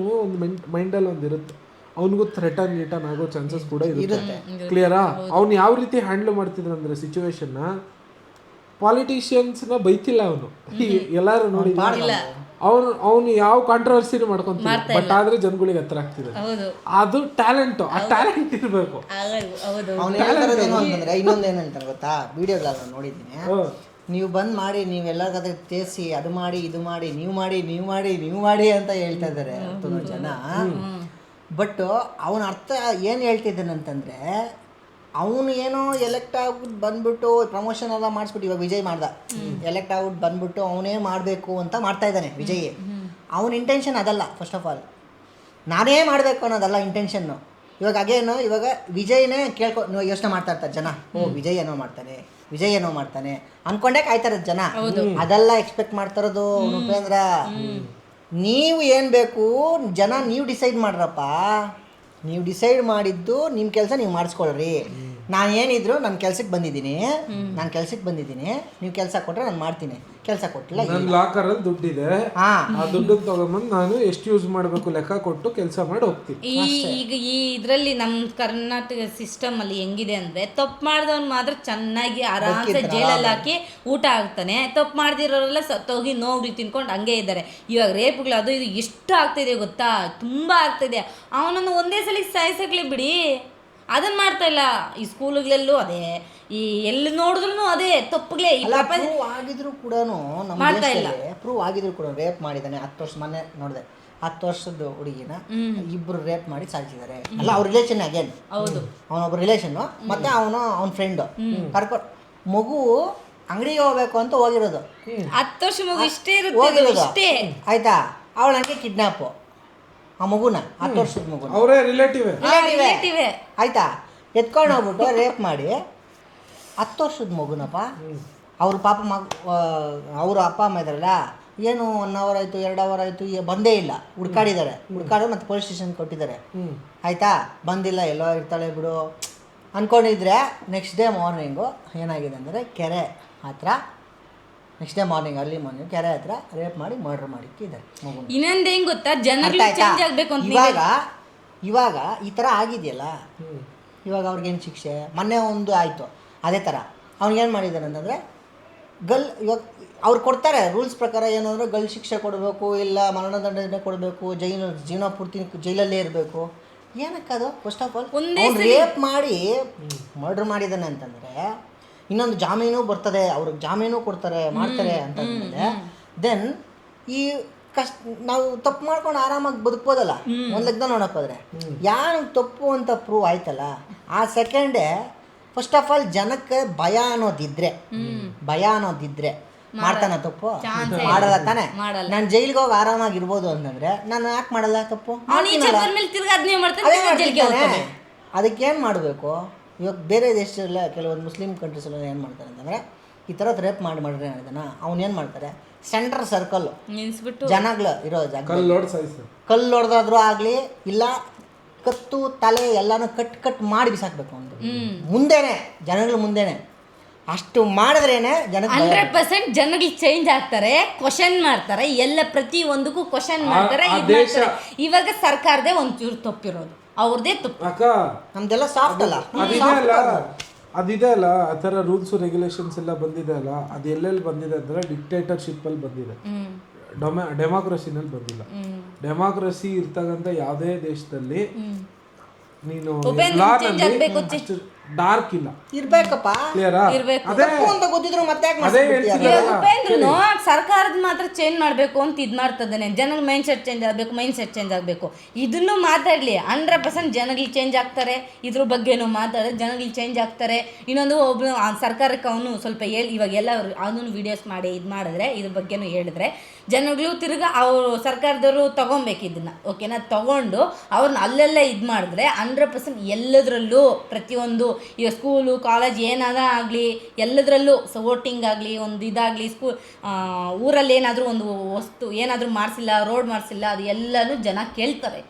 ಒಂದು ಮೈಂಡಲ್ಲಿ ಒಂದು ಇರುತ್ತೆ, ಅವನಿಗೂ ಥ್ರೆಟನ್ ಆಗೋ ಚಾನ್ಸಸ್ ಕೂಡ ಇರುತ್ತೆ. ಕ್ಲಿಯರಾ? ಅವ್ನು ಯಾವ ರೀತಿ ಹ್ಯಾಂಡಲ್ ಮಾಡ್ತಿದ್ರು ಅಂದರೆ ಸಿಚುವೇಶನ್ನ, ಪಾಲಿಟಿಷಿಯನ್ಸ್ನ ಬೈತಿಲ್ಲ ಅವನು. ಎಲ್ಲರೂ ನೋಡಿ ಅವನು ಯಾವ ಕಾಂಟ್ರವರ್ಸಿನೂ ಮಾಡ್ಕೊಂತ, ಬಟ್ ಆದ್ರೆ ಜನಗಳಿಗೆ ಹತ್ರ ಆಗ್ತಿದೆ. ಅದು ಟ್ಯಾಲೆಂಟ್. ಆ ಟ್ಯಾಲೆಂಟ್ ಇರಬೇಕು. ಇನ್ನೊಂದೇನಂತಾರೆ ಗೊತ್ತಾ, ವಿಡಿಯೋಗಳನ್ನ ನೋಡಿದ್ದೀನಿ, ನೀವು ಬಂದ್ ಮಾಡಿ, ನೀವೆಲ್ಲರಿಗಾದ್ರೆ ತೇರಿಸಿ ಅದು ಮಾಡಿ ಇದು ಮಾಡಿ, ನೀವು ಮಾಡಿ ಅಂತ ಹೇಳ್ತಾ ಇದ್ದಾರೆ ಜನ. ಬಟ್ ಅವನ ಅರ್ಥ ಏನು ಹೇಳ್ತಿದ್ದಾನಂತಂದರೆ, ಅವನು ಏನೋ ಎಲೆಕ್ಟ್ ಆಗ್ಬಿಟ್ಟು ಬಂದ್ಬಿಟ್ಟು ಪ್ರಮೋಷನ್ ಎಲ್ಲ ಮಾಡಿಸ್ಬಿಟ್ಟು, ಇವಾಗ ವಿಜಯ್ ಮಾಡ್ದ, ಎಲೆಕ್ಟ್ ಆಗ್ಬಿಟ್ಟು ಬಂದ್ಬಿಟ್ಟು ಅವನೇ ಮಾಡಬೇಕು ಅಂತ ಮಾಡ್ತಾ ಇದ್ದಾನೆ ವಿಜಯ್. ಅವನ ಇಂಟೆನ್ಷನ್ ಅದಲ್ಲ. ಫಸ್ಟ್ ಆಫ್ ಆಲ್ ನಾನೇ ಮಾಡಬೇಕು ಅನ್ನೋದಲ್ಲ ಇಂಟೆನ್ಷನ್ನು. ಇವಾಗ ವಿಜಯ್ನೇ ಯೋಚನೆ ಮಾಡ್ತಾ ಇರ್ತಾರೆ ಜನ, ವಿಜಯ್ ಏನೋ ಮಾಡ್ತಾನೆ ಅನ್ಕೊಂಡೇ ಕಾಯ್ತಾ ಇರೋದು ಜನ. ಅದೆಲ್ಲ ಎಕ್ಸ್ಪೆಕ್ಟ್ ಮಾಡ್ತಾ ಇರೋದು ಉಪೇಂದ್ರ. ನೀವು ಏನು ಬೇಕು ಜನ ನೀವು ಡಿಸೈಡ್ ಮಾಡ್ರಪ್ಪ. ನೀವು ಡಿಸೈಡ್ ಮಾಡಿದ್ದು ನಿಮ್ಮ ಕೆಲಸ ನೀವು ಮಾಡಿಸ್ಕೊಳ್ರಿ. ನಾನು ಏನಿದ್ರು ನನ್ನ ಕೆಲ್ಸಕ್ಕೆ ಬಂದಿದ್ದೀನಿ, ನೀವು ಕೆಲಸ ಕೊಟ್ಟರೆ ನಾನು ಮಾಡ್ತೀನಿ. ಕೆಲಸ ಕೊಟ್ಟಿಲ್ಲ, ನನ್ನ ಲಾಕರಲ್ಲಿ ದುಡ್ಡಿದೆ, ಆ ದುಡ್ಡನ್ನು ತಗೊಂಬಂದು ನಾನು ಎಷ್ಟು ಯೂಸ್ ಮಾಡಬೇಕು ಲೆಕ್ಕ ಕೊಟ್ಟು ಕೆಲಸ ಮಾಡಿ ಹೋಗ್ತೀನಿ. ಈಗ ಇದರಲ್ಲಿ ನಮ್ಮ ಕರ್ನಾಟಕ ಸಿಸ್ಟಮ್ ಅಲ್ಲಿ ಹೆಂಗಿದೆ ಅಂದ್ರೆ, ತಪ್ಪು ಮಾಡಿದವ್ನು ಮಾತ್ರ ಚೆನ್ನಾಗಿ ಆರಾಮ್ಸೆ ಜೈಲಲ್ಲಿ ಹಾಕಿ ಊಟ ಆಗ್ತಾನೆ, ತಪ್ಪು ಮಾಡ್ದಿರೋರೆಲ್ಲ ಸತ್ತೋಗಿ ನೋವು ತಿನ್ಕೊಂಡು ಹಂಗೆ ಇದ್ದಾರೆ. ಇವಾಗ ರೇಪ್ಗಳು ಅದು ಇದು ಎಷ್ಟು ಆಗ್ತಿದೆ ಗೊತ್ತಾ, ತುಂಬ ಆಗ್ತಿದೆ. ಅವನನ್ನು ಒಂದೇ ಸಲ ಸಾಯಿಸಕ್ಲಿ ಬಿಡಿ, ಅದನ್ನ ಮಾಡ್ತಾ ಇಲ್ಲ. ಈ ಸ್ಕೂಲ್ಗಳಲ್ಲೂ ಅದೇ, ಈ ಎಲ್ಲಿ ನೋಡಿದ್ರು ಅದೇ ತಪ್ಪುಗಳೇ. ಆಗಿದ್ರು ಕೂಡ ಮಾಡ್ತಾ ಇಲ್ಲ. ಪ್ರೂವ್ ಆಗಿದ್ರು ಕೂಡ ರೇಪ್ ಮಾಡಿದ್ದಾನೆ. 10 ವರ್ಷ ಮೊನ್ನೆ ನೋಡಿದೆ, 10 ವರ್ಷದ ಹುಡುಗಿನ ಇಬ್ರು ರೇಪ್ ಮಾಡಿ ಸಾಯಿಸಿದ್ದಾರೆ. ಅಲ್ಲ, ಅವ್ರ ರಿಲೇಷನ್ ಅಗೇನ್. ಹೌದು, ಅವನೊಬ್ಬ ರಿಲೇಷನ್, ಮತ್ತೆ ಅವನ ಫ್ರೆಂಡ್ ಕರ್ಕೊಂಡು ಮಗು ಅಂಗಡಿಗೆ ಹೋಗ್ಬೇಕು ಅಂತ ಹೋಗಿರೋದು. 10 ವರ್ಷ ಮಗು ಇಷ್ಟೇ ಇರುತ್ತೆ, ಆಯ್ತಾ? ಅವಳ ಹಂಗೆ ಕಿಡ್ನಾಪು ಆ ಮಗುನ 10 ವರ್ಷದ ಮಗುನ ಅವರೇ ರಿಲೇಟಿವ್ ರಿಲೇಟಿವ್ ಆಯ್ತಾ ಎತ್ಕೊಂಡು ಹೋಗ್ಬಿಟ್ಟು ರೇಪ್ ಮಾಡಿ 10 ವರ್ಷದ ಮಗುನಪ್ಪ. ಅವ್ರ ಪಾಪ ಅವ್ರ ಅಪ್ಪ ಅಮ್ಮ ಇದಾರಲ್ಲ, ಏನು 1 ಅವರ್ ಆಯಿತು 2 ಅವರ್ ಆಯಿತು ಬಂದೇ ಇಲ್ಲ, ಹುಡ್ಕಾಡಿದ್ದಾರೆ ಮತ್ತು ಪೊಲೀಸ್ ಸ್ಟೇಷನ್ ಕೊಟ್ಟಿದ್ದಾರೆ. ಆಯಿತಾ, ಬಂದಿಲ್ಲ, ಎಲ್ಲೋ ಇರ್ತಾಳೆ ಬಿಡು ಅಂದ್ಕೊಂಡಿದ್ರೆ ನೆಕ್ಸ್ಟ್ ಡೇ ಮಾರ್ನಿಂಗು ಏನಾಗಿದೆ ಅಂದರೆ ಕೆರೆ ಹತ್ರ, next day morning early morning ಕೆರೆ ಹತ್ರ ರೇಪ್ ಮಾಡಿ ಮರ್ಡರ್ ಮಾಡಿಕ್ಕಿದ್ದಾರೆ ಮಗು. ಇನ್ನೊಂದು ಹೆಂಗ್ ಗೊತ್ತಾ, ಜನರಿಗೆ ಚೇಂಜ್ ಆಗಬೇಕು ಅಂತ ಇವಾಗ ಈ ಥರ ಆಗಿದೆಯಲ್ಲ, ಇವಾಗ ಅವ್ರಿಗೇನು ಶಿಕ್ಷೆ? ಮೊನ್ನೆ ಒಂದು ಆಯಿತು ಅದೇ ಥರ. ಅವ್ನಿಗೇನು ಮಾಡಿದ್ದಾರೆ ಅಂತಂದರೆ ಇವಾಗ ಅವ್ರು ಕೊಡ್ತಾರೆ ರೂಲ್ಸ್ ಪ್ರಕಾರ, ಏನು ಅಂದರೆ ಗಲ್ ಶಿಕ್ಷೆ ಕೊಡಬೇಕು, ಇಲ್ಲ ಮರಣದಂಡನೆ ಕೊಡಬೇಕು, ಜೀವನ ಪೂರ್ತಿ ಜೈಲಲ್ಲೇ ಇರಬೇಕು. ಏನಕ್ಕದು? ಫಸ್ಟ್ ಆಫ್ ಆಲ್ ಅವ್ನು ರೇಪ್ ಮಾಡಿ ಮರ್ಡರ್ ಮಾಡಿದ್ದಾನೆ ಅಂತಂದರೆ ಇನ್ನೊಂದು ಜಾಮೀನು ಬರ್ತದೆ, ಅವ್ರಿಗೆ ಜಾಮೀನು ಕೊಡ್ತಾರೆ ಮಾಡ್ತಾರೆ ಅಂತಂದರೆ ದೆನ್ ಈ ನಾವು ತಪ್ಪು ಮಾಡ್ಕೊಂಡು ಆರಾಮಾಗಿ ಬದುಕ್ಬೋದಲ್ಲ ಒಂದು ಲೆಕ್ಕದಲ್ಲಿ ನೋಡೋಕ್ಕೋದ್ರೆ. ಯಾರು ತಪ್ಪು ಅಂತ ಪ್ರೂವ್ ಆಯ್ತಲ್ಲ ಆ ಸೆಕೆಂಡೇ ಫಸ್ಟ್ ಆಫ್ ಆಲ್ ಜನಕ್ಕೆ ಭಯ ಅನ್ನೋದಿದ್ರೆ ಮಾಡ್ತಾನ ತಪ್ಪು? ಮಾಡಲ್ಲ ತಾನೆ. ನಾನು ಜೈಲಿಗೆ ಹೋಗಿ ಆರಾಮಾಗಿರ್ಬೋದು ಅಂತಂದ್ರೆ ನಾನು ಯಾಕೆ ಮಾಡಲ್ಲ ತಪ್ಪು? ಅದಕ್ಕೇನು ಮಾಡಬೇಕು? ಇವಾಗ ಬೇರೆ ದೇಶದಲ್ಲ ಕೆಲವೊಂದು ಮುಸ್ಲಿಂ ಕಂಟ್ರೀಸೆಲ್ಲ ಏನು ಮಾಡ್ತಾರೆ ಅಂತಂದರೆ ಈ ಥರದ್ದು ರೇಪ್ ಮಾಡಿದ್ರೆ ಏನಿದಾನ ಅವ್ನೇನು ಮಾಡ್ತಾರೆ, ಸೆಂಟ್ರ್ ಸರ್ಕಲ್ ಜನಗಳು ಇರೋ ಜಾಗ ಕಲ್ಲು ಹೊಡೆದಾದ್ರೂ ಆಗಲಿ ಇಲ್ಲ ಕತ್ತು ತಲೆ ಎಲ್ಲನೂ ಕಟ್ ಮಾಡಿ ಬಿಸಾಕಬೇಕು ಅಂತ ಮುಂದೆನೆ, ಜನಗಳ ಮುಂದೆನೆ. ಅಷ್ಟು ಮಾಡಿದ್ರೇನೆ 100% ಜನಗಳು ಚೇಂಜ್ ಆಗ್ತಾರೆ, ಕ್ವಶನ್ ಮಾಡ್ತಾರೆ, ಎಲ್ಲ ಪ್ರತಿ ಒಂದಕ್ಕೂ ಕ್ವಶನ್ ಮಾಡ್ತಾರೆ. ಇವಾಗ ಸರ್ಕಾರದೇ ಒಂಚೂರು ತಪ್ಪಿರೋದು, ಅವ್ರದೇ ತಪ್ಪು. ನಮ್ದೆಲ್ಲ ಸಾಫ್ಟ್ ಅಲ್ಲ, ಅದಿದೆ ಅಲ್ಲ, ಆ ಥರ ರೂಲ್ಸ್ ರೆಗ್ಯುಲೇಷನ್ಸ್ ಎಲ್ಲ ಬಂದಿದೆ ಅಲ್ಲ, ಅದು ಎಲ್ಲೆಲ್ಲಿ ಬಂದಿದೆ ಅಂದರೆ ಡಿಕ್ಟೇಟರ್ಶಿಪ್ಪಲ್ಲಿ ಬಂದಿದೆ, ಡೆಮಾಕ್ರಸಿನಲ್ಲಿ ಬಂದಿಲ್ಲ. ಡೆಮಾಕ್ರಸಿ ಇರ್ತಕ್ಕಂಥ ಯಾವುದೇ ದೇಶದಲ್ಲಿ ನೀನು ಡಾರ್ಕ್ ಇಲ್ಲ ಇರ್ಬೇಕಪ್ಪ, ಕ್ಲಿಯರಾ? ಉಪೇಂದ್ರನು ಸರ್ಕಾರದ ಮಾತ್ರ ಚೇಂಜ್ ಮಾಡಬೇಕು ಅಂತ ಇದು ಮಾಡ್ತದಾನೆ. ಜನಗಳ ಮೈಂಡ್ ಸೆಟ್ ಚೇಂಜ್ ಆಗಬೇಕು. ಇದನ್ನು ಮಾತಾಡಲಿ 100% ಜನಗಳು ಚೇಂಜ್ ಆಗ್ತಾರೆ. ಇದ್ರ ಬಗ್ಗೆನೂ ಮಾತಾಡಿದ್ರೆ ಜನಗಳು ಚೇಂಜ್ ಆಗ್ತಾರೆ. ಇನ್ನೊಂದು ಒಬ್ಬನು ಸರ್ಕಾರಕ್ಕೆ ಅವನು ಸ್ವಲ್ಪ ಇವಾಗ ಎಲ್ಲ ಅವನು ವಿಡಿಯೋಸ್ ಮಾಡಿ ಇದು ಮಾಡಿದ್ರೆ ಇದ್ರ ಬಗ್ಗೆನೂ ಹೇಳಿದ್ರೆ ಜನಗಳು ತಿರ್ಗಾ ಅವರು ಸರ್ಕಾರದವರು ತೊಗೊಬೇಕು ಇದನ್ನು, ಓಕೆನಾ? ತೊಗೊಂಡು ಅವ್ರನ್ನ ಅಲ್ಲೆಲ್ಲ ಇದು ಮಾಡಿದ್ರೆ 100% ಎಲ್ಲದರಲ್ಲೂ ಪ್ರತಿಯೊಂದು ಈಗ ಸ್ಕೂಲು ಕಾಲೇಜ್ ಏನಾದರೂ ಆಗಲಿ ಎಲ್ಲದರಲ್ಲೂ ವೋಟಿಂಗ್ ಆಗಲಿ ಒಂದು ಇದಾಗಲಿ ಊರಲ್ಲಿ ಏನಾದರೂ ಒಂದು ವಸ್ತು ಏನಾದರೂ ಮಾಡಿಸಿಲ್ಲ, ರೋಡ್ ಮಾಡಿಸಿಲ್ಲ, ಅದು ಎಲ್ಲನೂ ಜನ ಕೇಳ್ತಾರೆ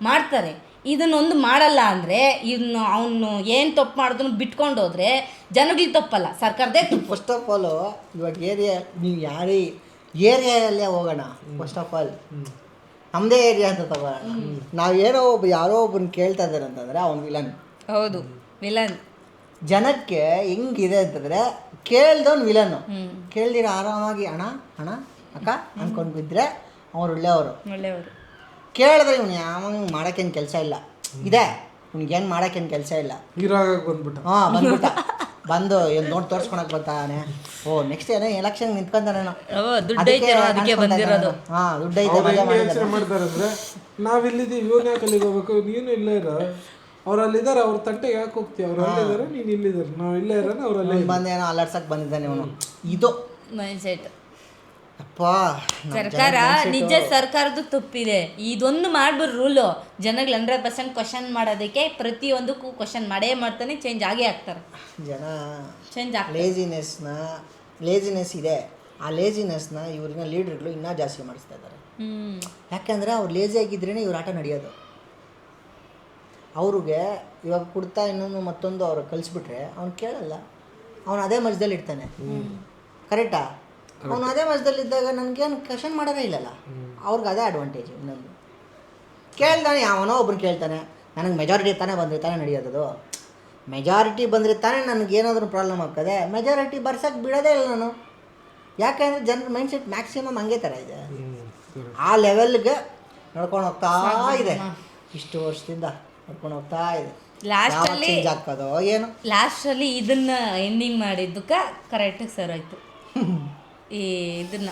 ಮಾಡ್ತಾರೆ. ಇದನ್ನೊಂದು ಮಾಡಲ್ಲ ಅಂದರೆ ಇನ್ನು ಅವನು ಏನು ತಪ್ಪು ಮಾಡಿದ್ರು ಬಿಟ್ಕೊಂಡು ಹೋದರೆ ಜನಗಳಿಗೆ ತಪ್ಪಲ್ಲ, ಸರ್ಕಾರದೇ ತಪ್ಪು. ಫಸ್ಟ್ ಆಫ್ ಆಲು ಇವಾಗ ನೀವು ಯಾರೇ ಏರಿಯಾಯಲ್ಲೇ ಹೋಗೋಣ, ಫಸ್ಟ್ ಆಫ್ ಆಲ್ ನಮ್ಮದೇ ಏರಿಯಾ ಅಂತ ತಗೋಣ. ನಾವೇನೋ ಯಾರೋ ಒಬ್ಬನ ಕೇಳ್ತಾ ಇದ್ದಾರೆ ಅಂತಂದರೆ ಅವ್ನು ವಿಲನ್. ಹೌದು, ವಿಲನ್. ಜನಕ್ಕೆ ಹೆಂಗಿದೆ ಅಂತಂದರೆ ಕೇಳ್ದವ್ನು ವಿಲನ್ನು, ಕೇಳ್ದಿರ ಆರಾಮಾಗಿ ಅಣ್ಣ ಅಕ್ಕ ಅಂದ್ಕೊಂಡು ಬಿದ್ದರೆ ಅವ್ರು ಒಳ್ಳೆಯವರು. ಕೇಳಿದ್ರೆ ಇವ್ನು ಯಾವಾಗ ಮಾಡೋಕ್ಕೇನು ಕೆಲಸ ಇಲ್ಲ ಇದೆ, ಇವ್ನಿಗೇನು ಮಾಡೋಕ್ಕೇನು ಕೆಲಸ ಇಲ್ಲ, ಬಂದ್ಬಿಟ್ಟ ಬಂದು ಏನು ನೋಡಿ ತೋರಿಸ್ಕೊಳಕ್ಕೆ ಬರ್ತಾನೆ. ನೆಕ್ಸ್ಟ್ ಏನೋ ಎಲೆಕ್ಷನ್ ನಿಂತ್ಕೊಂತಾನೇನೋ, ದುಡ್ಡು ಐತೆ ಮಾಡ್ತಾರಂದ್ರೆ ನಾವಿಲ್ಲಿದ್ದೀವಿ, ಇವನ್ ಯಾಕೆ ಅಲ್ಲಿಗೆ ಹೋಗ್ಬೇಕು, ನೀನು ಇಲ್ಲೇ ಇರೋ, ಅವ್ರು ಅಲ್ಲಿದ್ದಾರೆ, ಅವ್ರ ತಟ್ಟೆಗೆ ಯಾಕೆ ಹೋಗ್ತೀವಿ, ಅವ್ರು ಅಲ್ಲಿದ್ದಾರೆ ನೀನು ಇಲ್ಲಿದ್ದಾರೆ, ನಾವು ಇಲ್ಲೇ ಇರೋಣ, ಅವರಲ್ಲಿ ಬಂದೇನೋ ಅಲ್ಲಾಡ್ಸಕ್ಕೆ ಬಂದಿದ್ದಾನೆ ಅವನು. ಇದು ಮೈಂಡ್ಸೆಟ್. ಅಪ್ಪ ಸರ್ಕಾರ ನಿಜ ಸರ್ಕಾರದ್ದು ತಪ್ಪಿದೆ. ಇದೊಂದು ಮಾಡ್ಬಿಡ್ರು ರೂಲು, ಜನಗಳು 100% ಕ್ವಶನ್ ಮಾಡೋದಕ್ಕೆ ಪ್ರತಿಯೊಂದಕ್ಕೂ ಕ್ವಶನ್ ಮಾಡೇ ಮಾಡ್ತಾನೆ, ಚೇಂಜ್ ಆಗೇ ಆಗ್ತಾರೆ ಜನ. ಚೇಂಜ್ ಆಗ್ತಾರೆ. ಲೇಜಿನೆಸ್ ಇದೆ, ಆ ಲೇಜಿನೆಸ್ನ ಇವ್ರಿನ ಲೀಡರ್ಗಳು ಇನ್ನೂ ಜಾಸ್ತಿ ಮಾಡಿಸ್ತಾ ಇದ್ದಾರೆ. ಯಾಕೆಂದರೆ ಅವ್ರು ಲೇಜಿ ಆಗಿದ್ರೇ ಇವ್ರ ಆಟ ನಡೆಯೋದು. ಅವ್ರಿಗೆ ಇವಾಗ ಕುಡ್ತಾ ಇನ್ನೊಂದು ಮತ್ತೊಂದು ಅವ್ರು ಕಲಿಸ್ಬಿಟ್ರೆ ಅವ್ನು ಕೇಳಲ್ಲ, ಅವನು ಅದೇ ಮಜದಲ್ಲಿ ಇರ್ತಾನೆ. ಕರೆಕ್ಟಾ? ಅವನು ಅದೇ ಮಜದಲ್ಲಿದ್ದಾಗ ನನಗೇನು ಕ್ವಶನ್ ಮಾಡೋದೇ ಇಲ್ಲಲ್ಲ, ಅವ್ರಿಗೆ ಅದೇ ಅಡ್ವಾಂಟೇಜ್. ಇನ್ನೊಂದು ಕೇಳ್ತಾನೆ, ಯಾವನೋ ಒಬ್ಬರು ಕೇಳ್ತಾನೆ, ನನಗೆ ಮೆಜಾರಿಟಿ ತಾನೇ ಬಂದರೆ ತಾನೇ ನಡೆಯೋದು, ಮೆಜಾರಿಟಿ ಬಂದರೆ ತಾನೇ ನನಗೇನಾದರೂ ಪ್ರಾಬ್ಲಮ್ ಆಗ್ತದೆ. ಮೆಜಾರಿಟಿ ಬರ್ಸೋಕ್ಕೆ ಬಿಡೋದೇ ಇಲ್ಲ ನಾನು, ಯಾಕೆಂದರೆ ಜನರ ಮೈಂಡ್ಸೆಟ್ ಮ್ಯಾಕ್ಸಿಮಮ್ ಹಂಗೆ ಥರ ಇದೆ. ಆ ಲೆವೆಲ್ಗೆ ನಡ್ಕೊಂಡು ಹೋಗ್ತಾ ಇದೆ, ಇಷ್ಟು ವರ್ಷದಿಂದ ನಡ್ಕೊಂಡು ಹೋಗ್ತಾ ಇದೆ. ಲಾಸ್ಟಲ್ಲಿ ಇದನ್ನ ಎಂಡಿಂಗ್ ಮಾಡಿದ್ದಕ್ಕೆ ಕರೆಕ್ಟಾಗಿ ಸರ್ ಆಯಿತು. ಈ ಇದನ್ನ